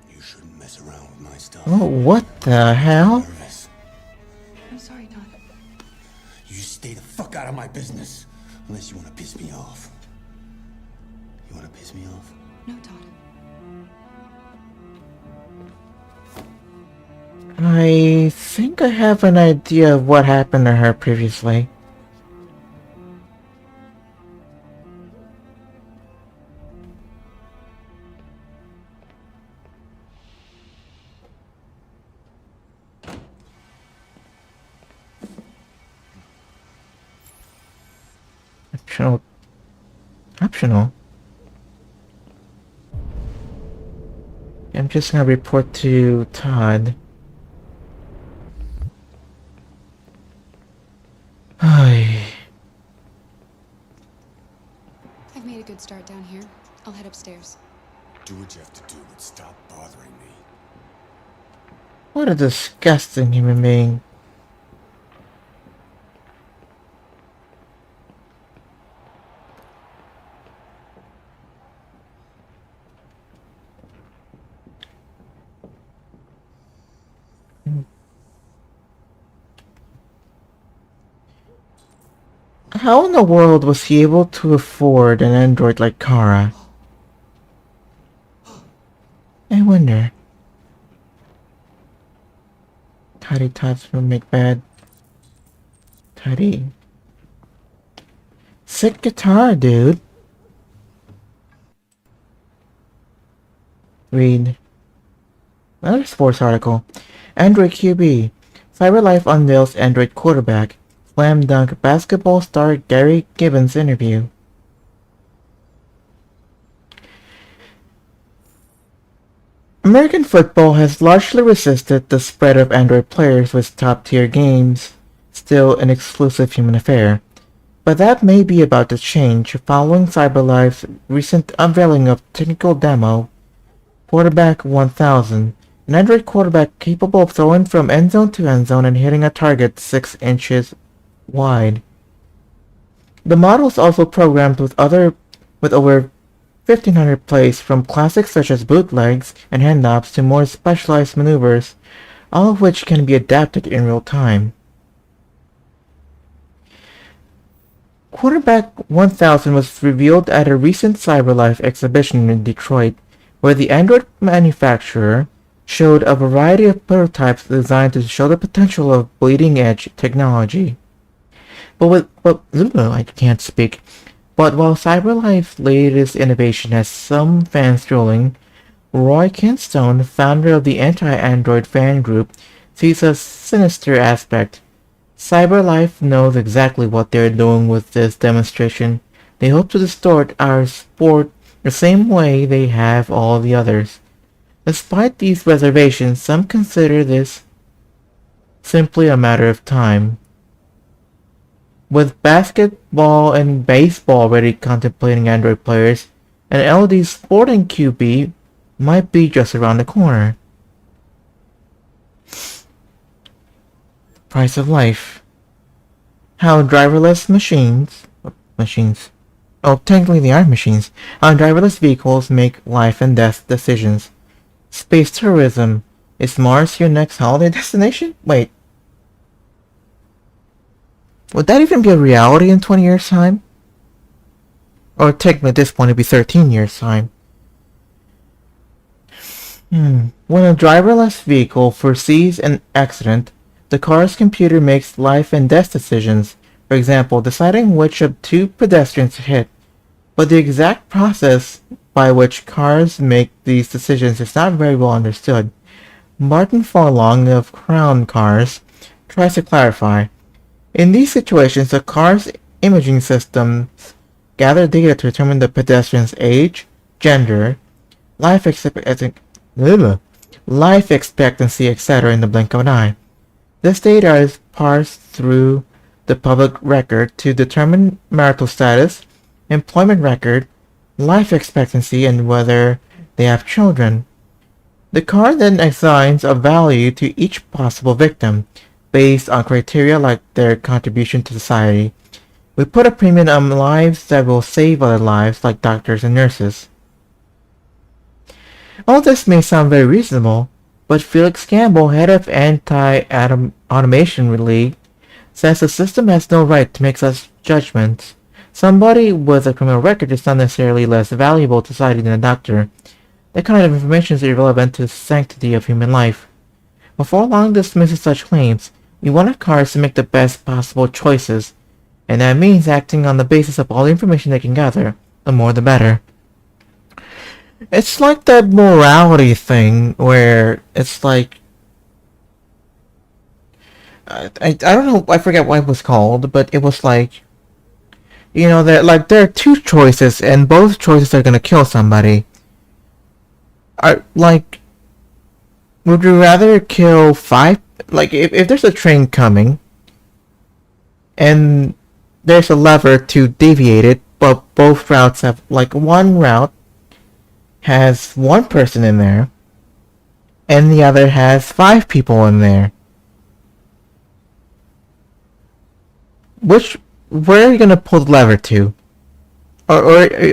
You shouldn't mess around with my stuff. Oh, what the hell? Nervous. I'm sorry, Todd. You stay the fuck out of my business. Unless you want to piss me off. You want to piss me off? No, Todd. I think I have an idea of what happened to her previously. Optional. Optional. I'm just gonna report to Todd. Ay. I've made a good start down here. I'll head upstairs. Do what you have to do, but stop bothering me. What a disgusting human being. How in the world was he able to afford an android like Kara? I wonder. Toddy Todd's roommate bad. Toddy. Sick guitar, dude. Read. Another sports article. Android QB. CyberLife unveils Android quarterback. Slam dunk basketball star Gary Gibbons interview. American football has largely resisted the spread of Android players with top-tier games, still an exclusive human affair. But that may be about to change following CyberLife's recent unveiling of technical demo Quarterback 1000, an Android quarterback capable of throwing from end zone to end zone and hitting a target 6 inches wide. The model is also programmed with over 1,500 plays, from classics such as bootlegs and handoffs to more specialized maneuvers, all of which can be adapted in real time. Quarterback 1000 was revealed at a recent CyberLife exhibition in Detroit, where the Android manufacturer showed a variety of prototypes designed to show the potential of bleeding-edge technology. I can't speak. But while CyberLife's latest innovation has some fans drooling, Roy Kinstone, founder of the anti-Android fan group, sees a sinister aspect. CyberLife knows exactly what they're doing with this demonstration. They hope to distort our sport the same way they have all the others. Despite these reservations, some consider this simply a matter of time. With basketball and baseball already contemplating Android players, an LD sporting QB might be just around the corner. Price of life. How driverless machines. Oh, technically they are machines. How driverless vehicles make life and death decisions. Space tourism. Is Mars your next holiday destination? Wait. Would that even be a reality in 20 years' time? Or technically at this point it'd be 13 years' time. When a driverless vehicle foresees an accident, the car's computer makes life and death decisions, for example, deciding which of two pedestrians to hit. But the exact process by which cars make these decisions is not very well understood. Martin Forlong of Crown Cars tries to clarify. In these situations, the car's imaging systems gather data to determine the pedestrian's age, gender, life expectancy, etc. in the blink of an eye. This data is parsed through the public record to determine marital status, employment record, life expectancy, and whether they have children. The car then assigns a value to each possible victim, based on criteria like their contribution to society. We put a premium on lives that will save other lives, like doctors and nurses. All this may sound very reasonable, but Felix Campbell, head of Anti-Automation League, says the system has no right to make such judgments. Somebody with a criminal record is not necessarily less valuable to society than a doctor. That kind of information is irrelevant to the sanctity of human life. Before long dismisses such claims, we want our cars to make the best possible choices, and that means acting on the basis of all the information they can gather. The more the better. It's like that morality thing where it's like I don't know, I forget what it was called, but it was like You know that like there are two choices, and both choices are gonna kill somebody. Like, would you rather kill five? Like, if there's a train coming, and there's a lever to deviate it, but both routes have like one route has one person in there, and the other has five people in there. Where are you gonna pull the lever to? Or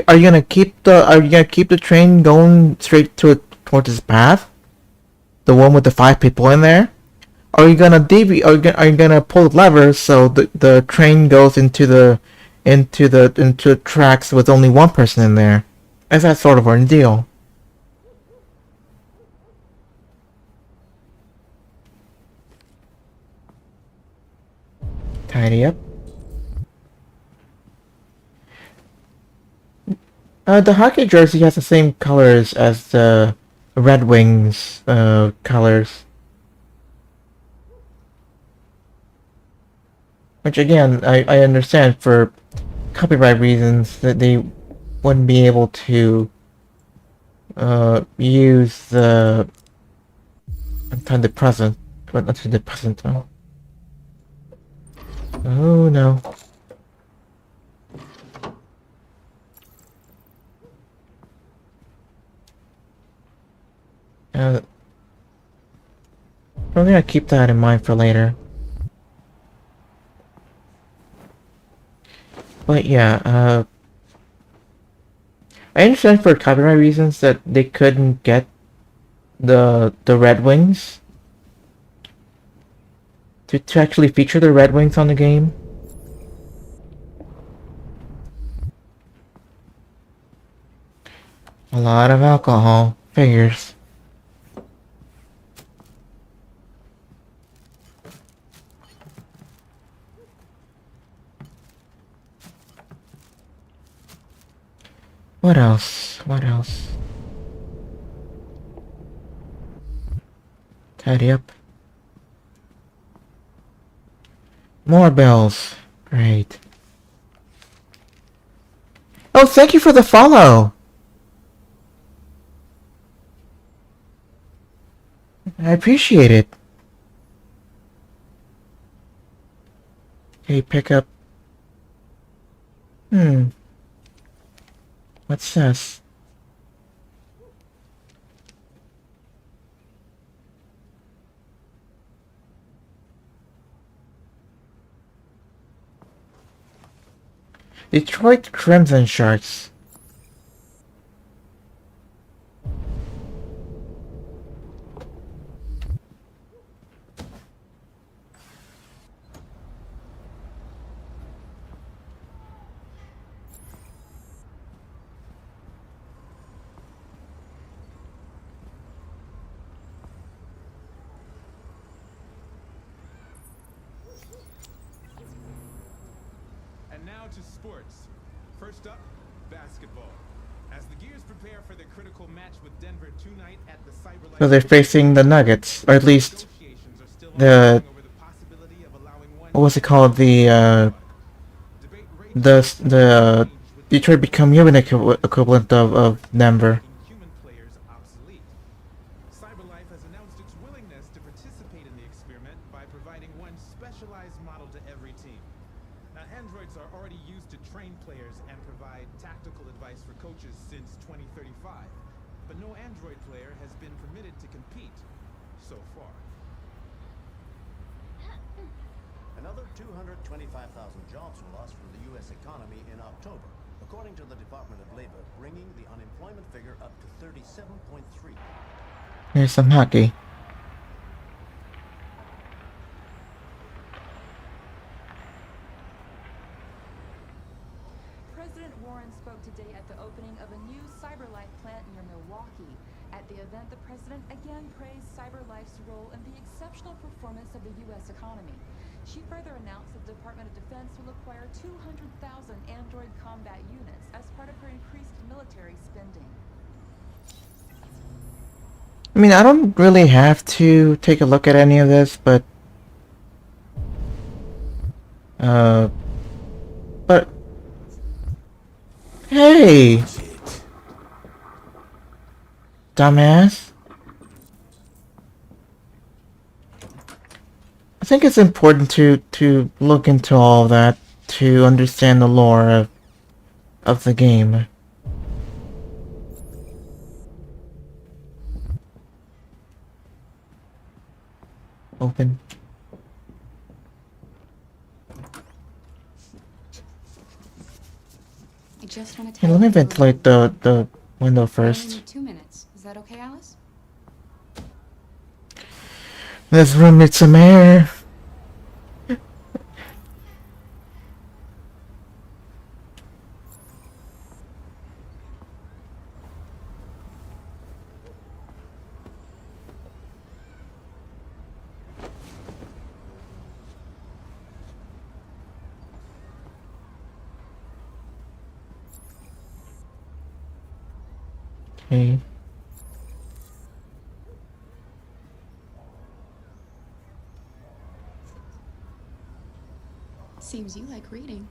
are you gonna keep the train going straight towards this path, the one with the five people in there? Or are you gonna are you gonna pull the lever so the train goes into the tracks with only one person in there? Is that sort of ordeal? Tidy up. The hockey jersey has the same colors as the Red Wings colors. Which again, I understand for copyright reasons that they wouldn't be able to use the antidepressant. But antidepressant. Oh no. Probably I'll keep that in mind for later. But yeah, I understand for copyright reasons that they couldn't get the Red Wings to actually feature the Red Wings on the game. A lot of alcohol, figures. What else? What else? Tidy up. More bells. Great. Oh, thank you for the follow! I appreciate it. Okay, pick up. What's this? Detroit Crimson Sharks. And now to sports. First up, basketball. As the Gears prepare for their critical match with Denver tonight at the CyberLife. So they're facing the Nuggets, or at least the what was it called? The Detroit Become Human equivalent of Denver. Human players obsolete. CyberLife has announced its willingness to participate in the experiment by providing one specialized model to every team. Now, androids are already used to train players and provide tactical advice for coaches since 2035, but no android player has been permitted to compete so far. Another 225,000 jobs were lost from the U.S. economy in October, according to the Department of Labor, bringing the unemployment figure up to 37.3. Here's some hockey. President Warren spoke today at the opening of a new CyberLife plant near Milwaukee. At the event, the president again praised CyberLife's role in the exceptional performance of the U.S. economy. She further announced that the Department of Defense will acquire 200,000 android combat units as part of her increased military spending. I mean, I don't really have to take a look at any of this, but Hey! Dumbass. I think it's important to look into all that to understand the lore of the game. Open. I just want to Hey, tell let me you ventilate the window I only first. need 2 minutes. Is that okay, Alice? This room needs some air. Okay. Seems you like reading.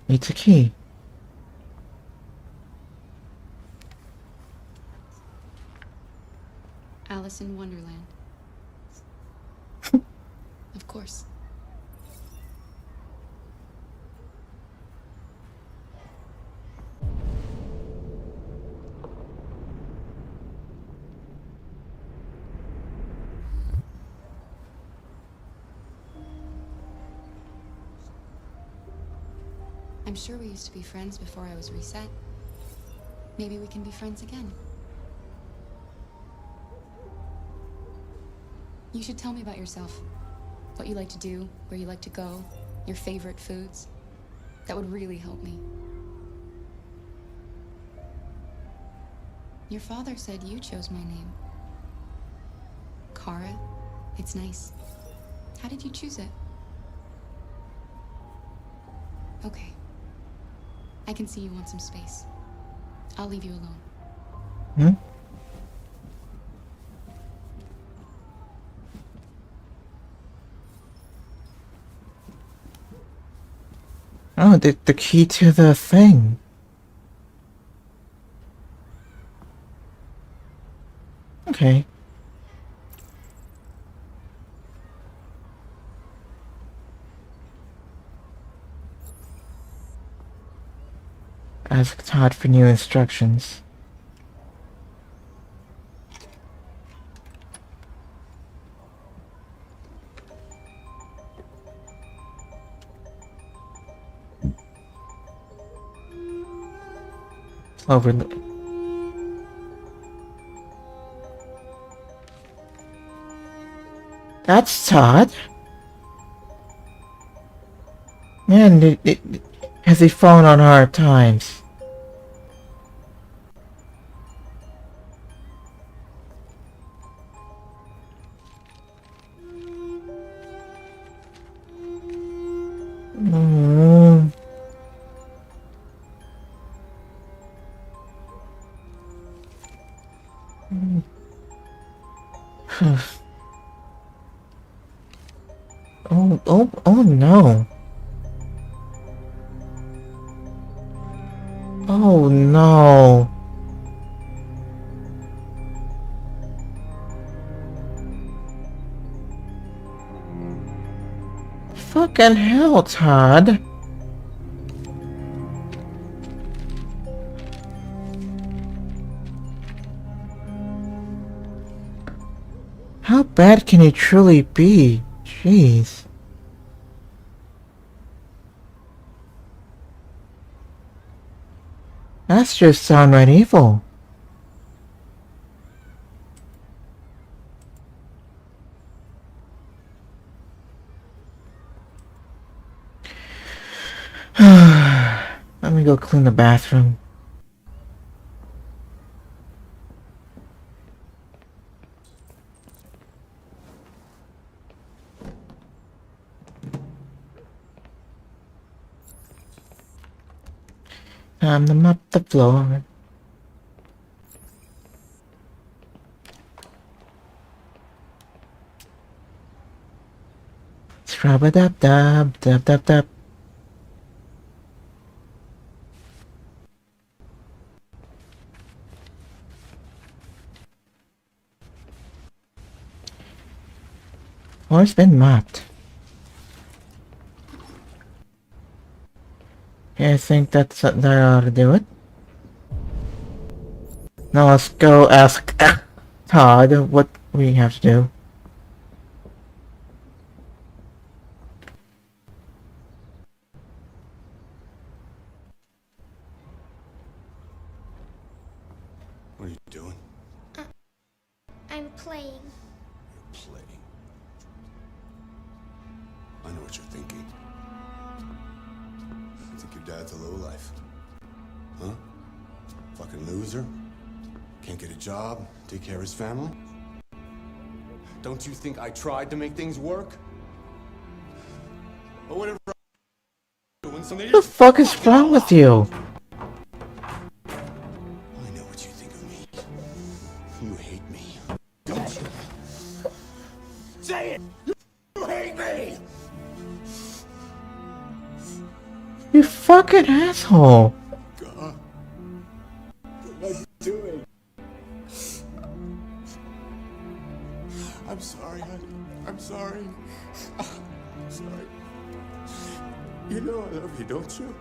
Needs a key. Alice in Wonderland. Of course. I'm sure we used to be friends before I was reset. Maybe we can be friends again. You should tell me about yourself. What you like to do, where you like to go, your favorite foods. That would really help me. Your father said you chose my name. Kara. It's nice. How did you choose it? Okay. I can see you want some space. I'll leave you alone. Hmm? Oh, the key to the thing. Okay. Ask Todd for new instructions. Over the... That's Todd. Man, has he fallen on hard times? Mm. Oh no. Oh no. Fucking hell, Todd. How bad can it truly be? Jeez. That's just downright evil. Let me go clean the bathroom. Time to mop the floor. Shrub-a-dub-dub-dub-dub-dub. Floor's been mopped. Okay, I think that ought to do it. Now let's go ask Todd what we have to do. What are you doing? I'm playing. Playing. I know what you're thinking. You think your dad's a lowlife? Huh? Fucking loser? Can't get a job, take care of his family? Don't you think I tried to make things work? Or whatever I'm doing something. What the fuck is wrong with you? I know what you think of me. You hate me. Don't you? Say it! You hate me! You fucking asshole. God. What am I doing? I'm sorry, honey. I'm sorry. I'm sorry. You know I love you, don't you?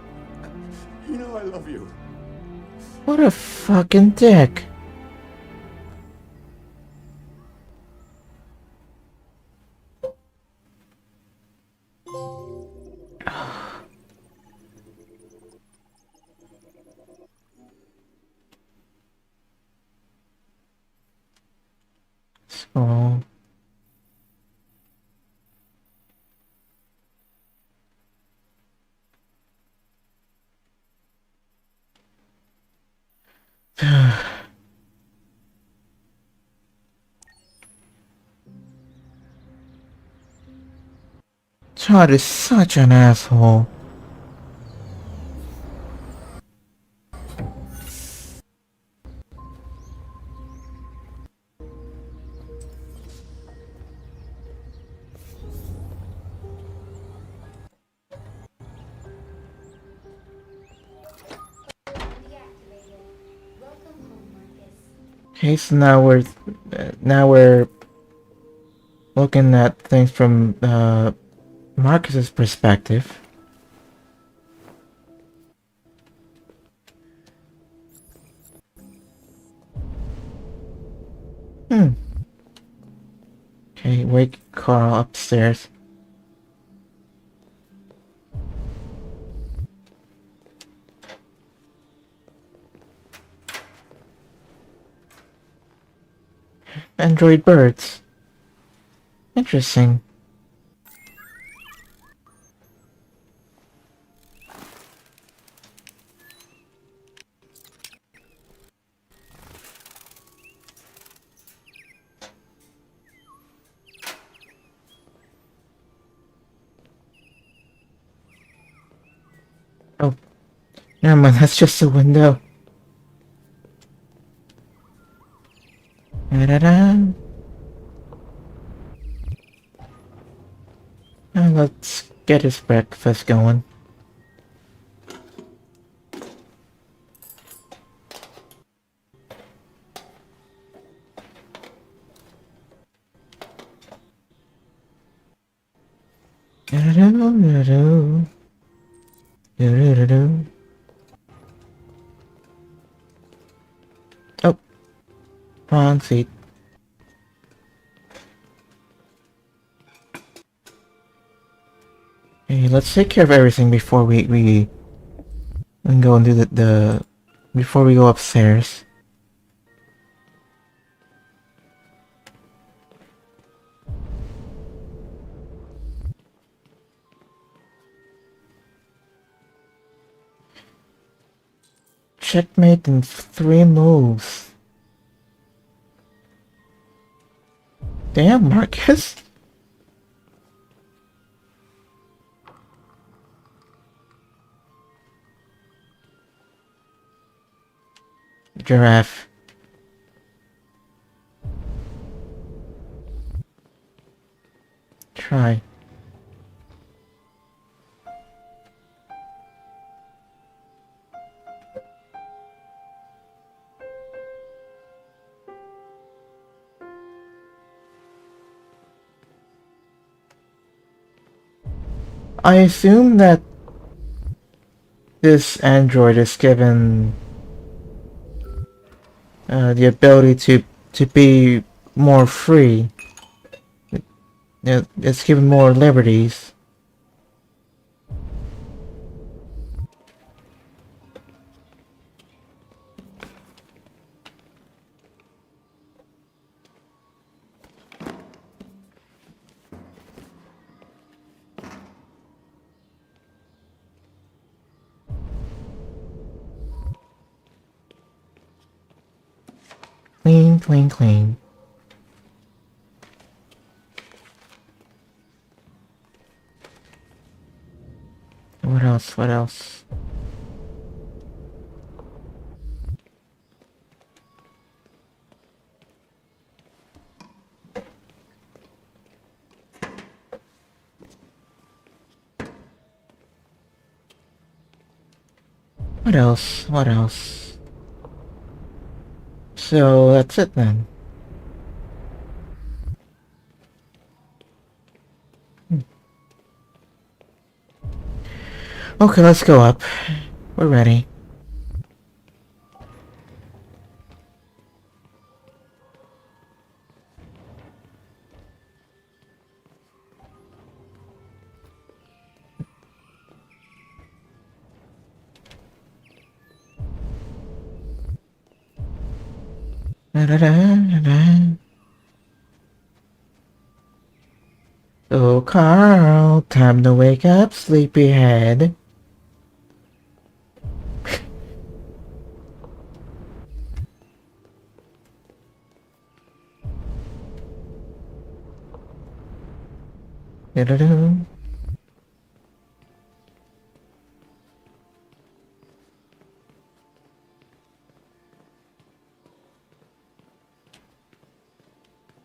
You know I love you. What a fucking dick. So... Todd is such an asshole. Okay, so now we're looking at things from Marcus's perspective. Okay, wake Carl upstairs. Android birds. Interesting. Oh, never mind, that's just a window. Da-da-da. Now let's get his breakfast going. Da-da-da-da-da. Da-da-da-da. Oh, wrong seat. Hey, let's take care of everything before we go and do the before we go upstairs. Checkmate in 3 moves. Damn, Marcus. Giraffe. Try. I assume that this android is given the ability to be more free. It's given more liberties. Clean, clean, clean. What else? What else? What else? What else? So that's it then. Okay, let's go up. We're ready. Da-da-da-da-da. Oh, Carl, time to wake up, sleepyhead. Da-da-da.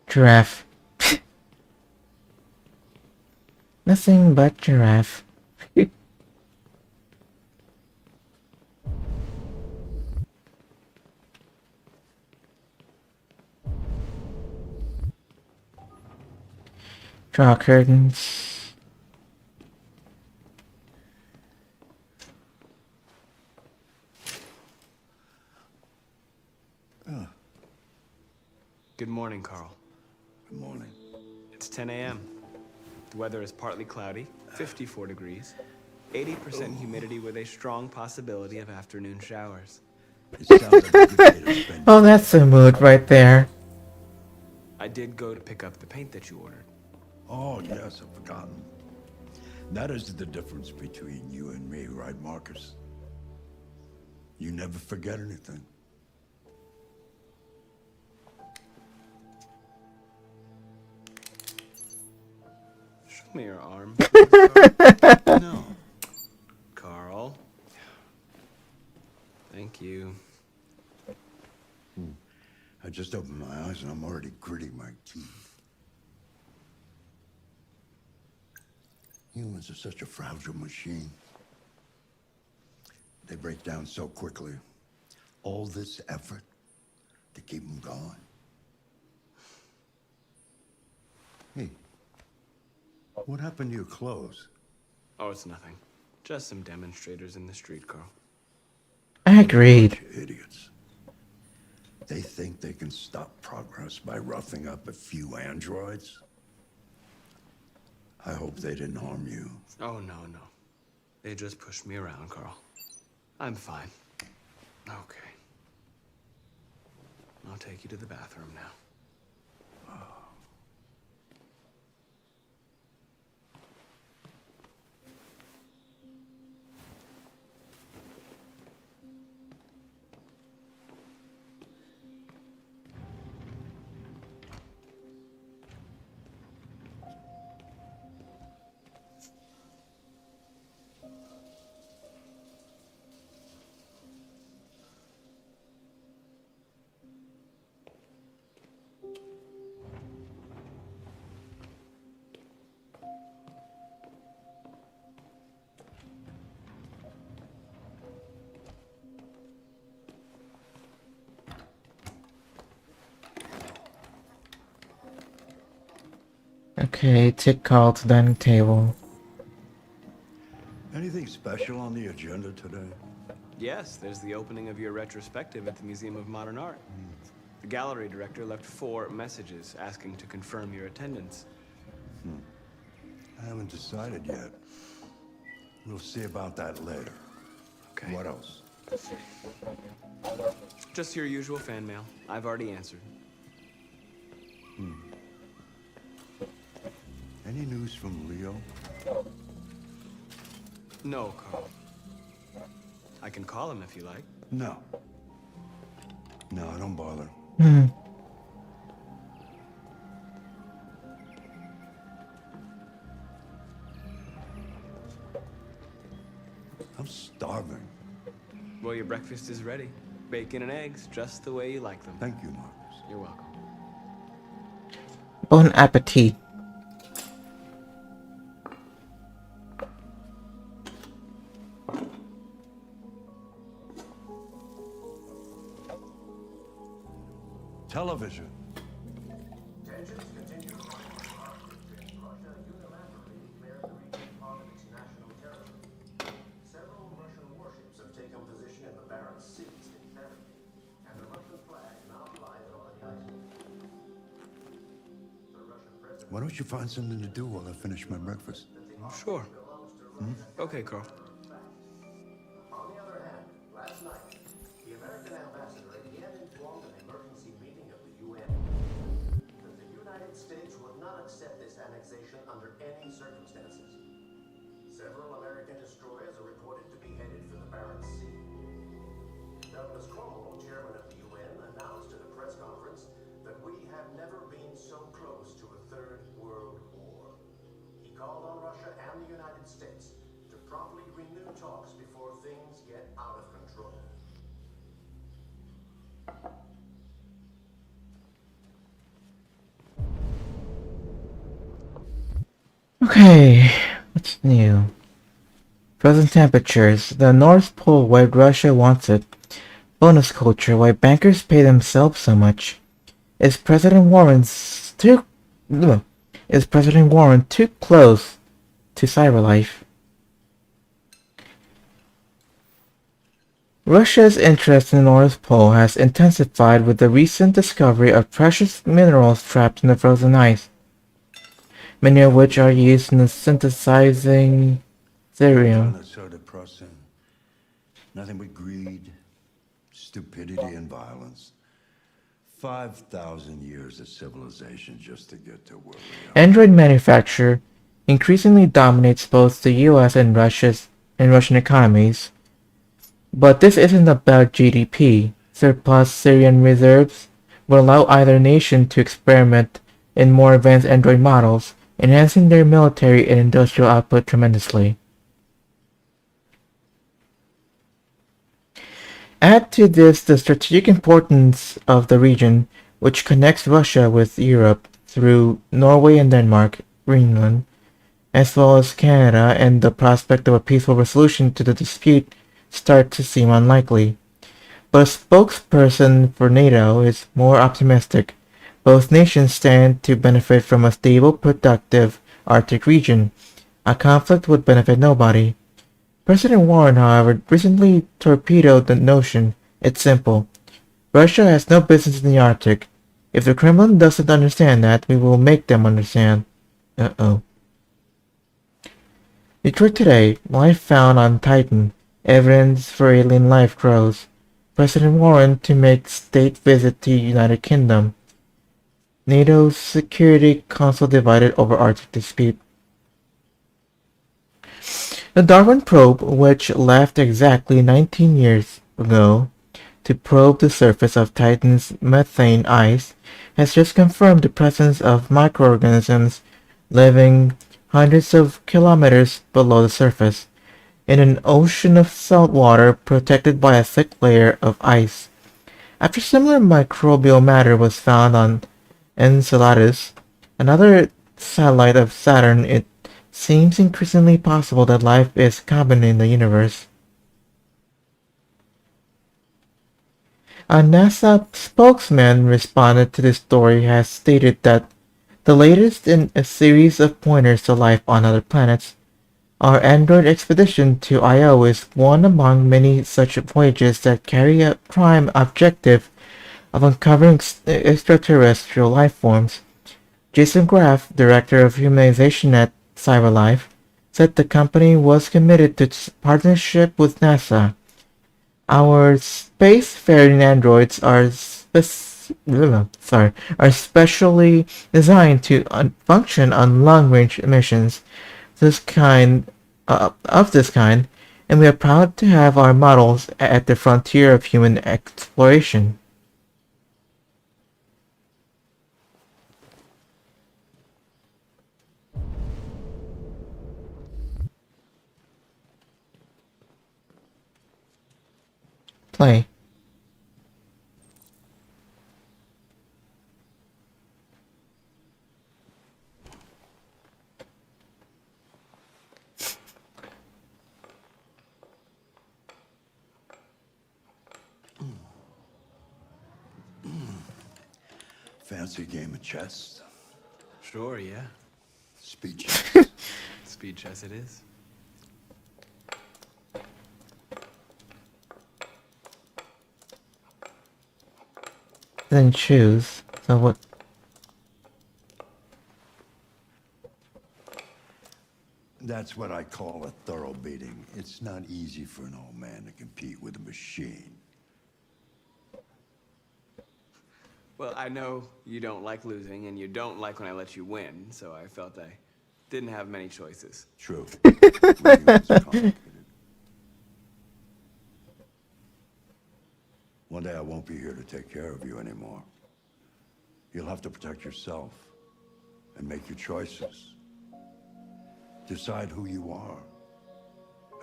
Giraffe. Nothing but giraffe. Draw curtains. Good morning, Carl. Good morning. It's 10 a.m. The weather is partly cloudy, 54 degrees, 80% humidity with a strong possibility of afternoon showers. It sounds like a good day to spend. Oh, that's the mood right there. I did go to pick up the paint that you ordered. Oh, yes, I've forgotten. That is the difference between you and me, right, Marcus? You never forget anything. Show me your arm. No. Carl. Thank you. I just opened my eyes and I'm already gritting my teeth. Humans are such a fragile machine. They break down so quickly. All this effort to keep them going. Hey, what happened to your clothes? Oh, it's nothing. Just some demonstrators in the street, Carl. I agreed. Idiots. They think they can stop progress by roughing up a few androids? I hope they didn't harm you. Oh, no, no. They just pushed me around, Carl. I'm fine. Okay. I'll take you to the bathroom now. Okay, take Carl to dining table. Anything special on the agenda today? Yes, there's the opening of your retrospective at the Museum of Modern Art. The gallery director left 4 messages asking to confirm your attendance. I haven't decided yet. We'll see about that later. Okay. What else? Just your usual fan mail. I've already answered. Any news from Leo? No, Carl. I can call him if you like. No. No, don't bother. I'm starving. Well, your breakfast is ready. Bacon and eggs, just the way you like them. Thank you, Marcus. You're welcome. Bon appetit. Television. Tensions continue to rise in Russia unilaterally declared the region part of its national territory. Several Russian warships have taken position in the Barents Seas in Bering, and the Russian flag now flies over the island. The Russian president... Why don't you find something to do while I finish my breakfast? Sure. Okay, Carl. On the other hand, last night, the American ambassador again informed an emergency meeting of the UN that the United States would not accept this annexation under any circumstances. Several American destroyers are reported to be headed for the Barents Sea. Douglas Cromwell, chairman of the UN, announced in a press conference that we have never been so close to a third world war. He called on Russia and the United States to promptly renew talks before things get out of control. Okay, what's new? Frozen temperatures. The North Pole, why Russia wants it. Bonus culture, why bankers pay themselves so much. Is President Warren too close to cyberlife? Russia's interest in the North Pole has intensified with the recent discovery of precious minerals trapped in the frozen ice, many of which are used in synthesizing therium. That's so depressing. Nothing but greed, stupidity, and violence. 5,000 years of civilization just to get to where we are. Android manufacture increasingly dominates both the US and Russian economies. But this isn't about GDP. Surplus Syrian reserves will allow either nation to experiment in more advanced Android models, enhancing their military and industrial output tremendously. Add to this the strategic importance of the region, which connects Russia with Europe through Norway and Denmark, Greenland, as well as Canada, and the prospect of a peaceful resolution to the dispute start to seem unlikely. But a spokesperson for NATO is more optimistic. Both nations stand to benefit from a stable, productive Arctic region. A conflict would benefit nobody. President Warren, however, recently torpedoed the notion. It's simple. Russia has no business in the Arctic. If the Kremlin doesn't understand that, we will make them understand. Uh-oh. Detroit Today, life found on Titan. Evidence for alien life grows. President Warren to make state visit to United Kingdom. NATO Security Council divided over Arctic dispute. The Darwin probe, which left exactly 19 years ago to probe the surface of Titan's methane ice, has just confirmed the presence of microorganisms living hundreds of kilometers below the surface, in an ocean of salt water protected by a thick layer of ice. After similar microbial matter was found on Enceladus, another satellite of Saturn, it seems increasingly possible that life is common in the universe. A NASA spokesman responded to this story has stated that the latest in a series of pointers to life on other planets Our android expedition to Io is one among many such voyages that carry a prime objective of uncovering extraterrestrial life forms. Jason Graff, director of humanization at CyberLife, said the company was committed to partnership with NASA. Our spacefaring androids are specially designed to function on long-range missions of this kind, and we are proud to have our models at the frontier of human exploration. Play. Fancy game of chess? Sure, yeah. Speed chess? Speed chess it is. Then choose. So what? That's what I call a thorough beating. It's not easy for an old man to compete with a machine. Well, I know you don't like losing, and you don't like when I let you win, so I felt I didn't have many choices. True. Winning is complicated. One day I won't be here to take care of you anymore. You'll have to protect yourself and make your choices. Decide who you are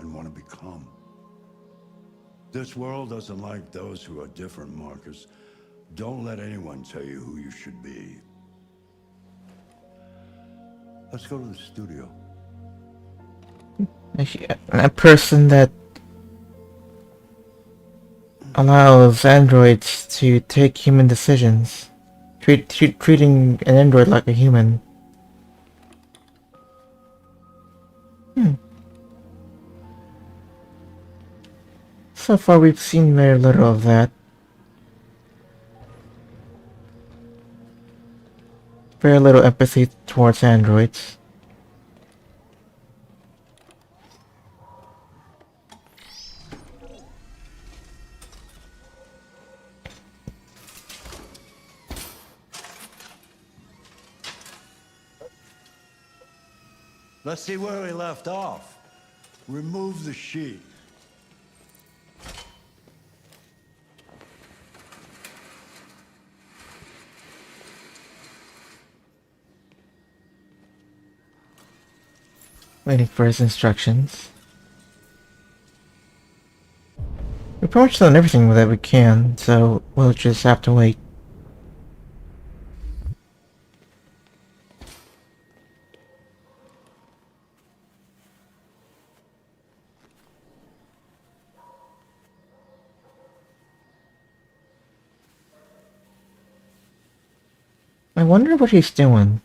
and want to become. This world doesn't like those who are different, Marcus. Don't let anyone tell you who you should be. Let's go to the studio. A person that allows androids to take human decisions, treating an android like a human. So far we've seen very little of that. Very little empathy towards androids. Let's see where we left off. Remove the sheet. Waiting for his instructions. We've pretty much done everything that we can, so we'll just have to wait. I wonder what he's doing.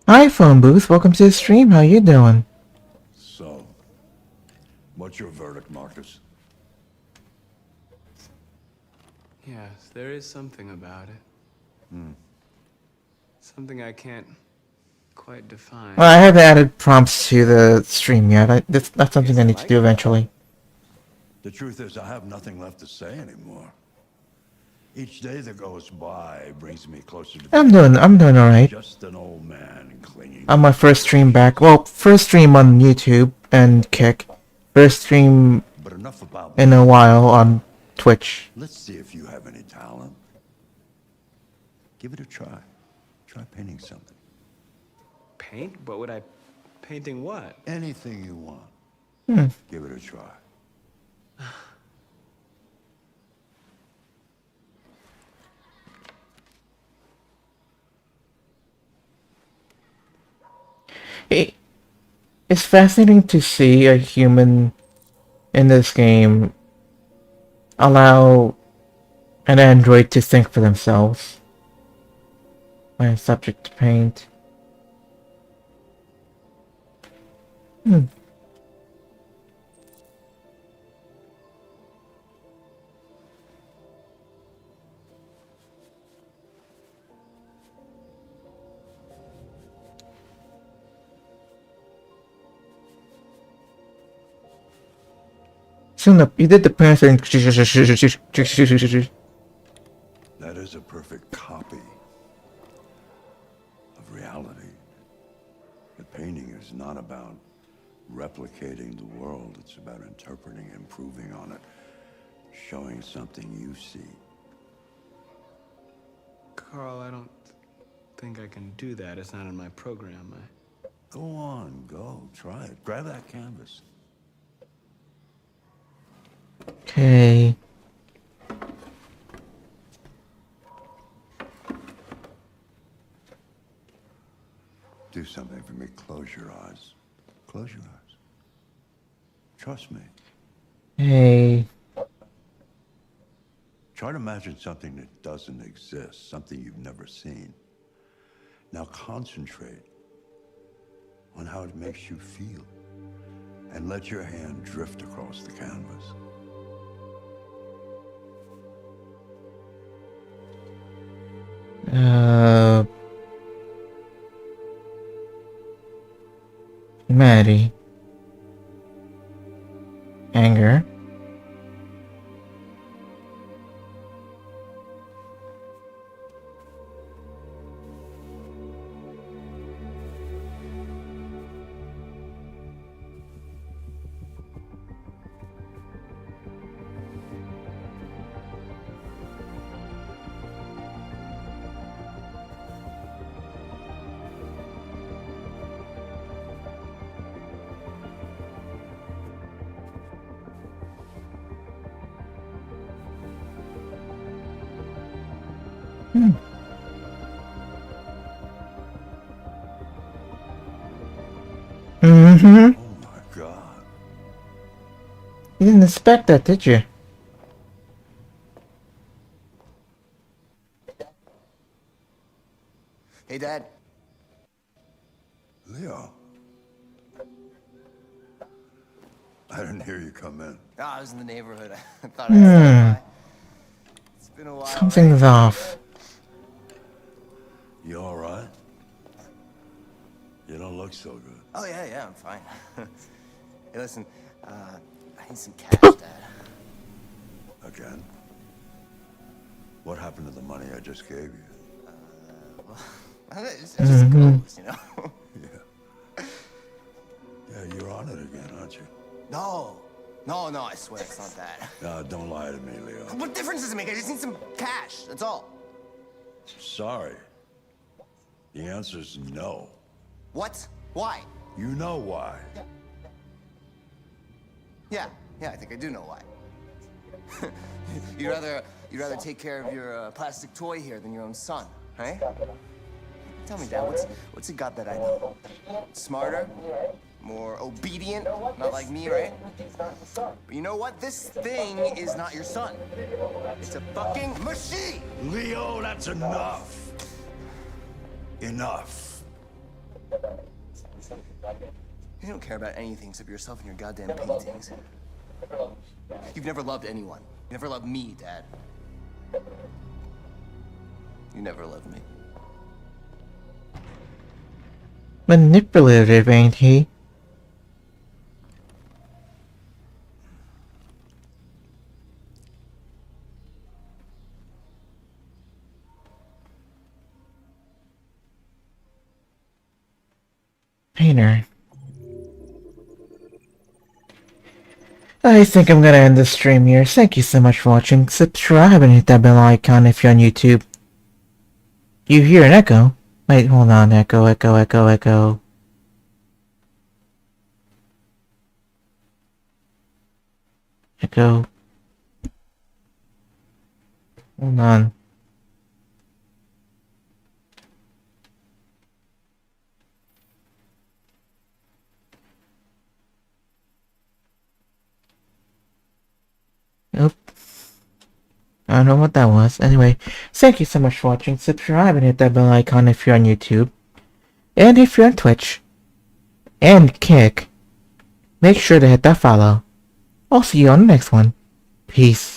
Hi, phone booth. Welcome to the stream. How you doing? So, what's your verdict, Marcus? Yes, there is something about it. Something I can't quite define. Well, I haven't added prompts to the stream yet. That's something I need to do eventually. The truth is, I have nothing left to say anymore. Each day that goes by brings me closer to I'm doing alright. just an old man clinging. On my first stream back. Well, first stream on YouTube and Kick. First stream But enough about in a while on Twitch. Let's see if you have any talent. Give it a try. Try painting something. Paint? What would I Painting what? Anything you want. Give it a try. It's fascinating to see a human in this game allow an android to think for themselves when subject to paint. Soon up, you did the parents and That is a perfect copy of reality. The painting is not about replicating the world. It's about interpreting, improving on it, showing something you see. Carl, I don't think I can do that. It's not in my program. Go on, go. Try it. Grab that canvas. Okay. Do something for me. Close your eyes. Close your eyes. Trust me. Hey. Try to imagine something that doesn't exist, something you've never seen. Now concentrate on how it makes you feel, and let your hand drift across the canvas. Mary. Anger. Oh my God. You didn't expect that, did you? Hey, Dad. Leo. I didn't hear you come in. Oh, I was in the neighborhood. I thought I'd stop by. It's been a while. Something's off. You all right? You don't look so good. Oh, yeah, I'm fine. Hey, listen, I need some cash, Dad. Again? What happened to the money I just gave you? Well, it just goes, you know? Yeah, you're on it again, aren't you? No, I swear it's not that. No, don't lie to me, Leo. What difference does it make? I just need some cash, that's all. Sorry. The answer's no. What? Why? You know why. Yeah, I think I do know why. You'd rather take care of your plastic toy here than your own son, right? Tell me, Dad, what's it got that I know? Smarter? More obedient? Not like me, right? But you know what? This thing is not your son. It's a fucking machine! Leo, that's enough. Enough. You don't care about anything except yourself and your goddamn paintings. You've never loved anyone. You never loved me, Dad. You never loved me. Manipulative, ain't he? Painter. I think I'm gonna end the stream here. Thank you so much for watching. Subscribe and hit that bell icon if you're on YouTube. You hear an echo? Wait, hold on. Echo. Echo. Hold on. Nope. I don't know what that was. Anyway, thank you so much for watching. Subscribe and hit that bell icon if you're on YouTube. And if you're on Twitch. And Kick. Make sure to hit that follow. I'll see you on the next one. Peace.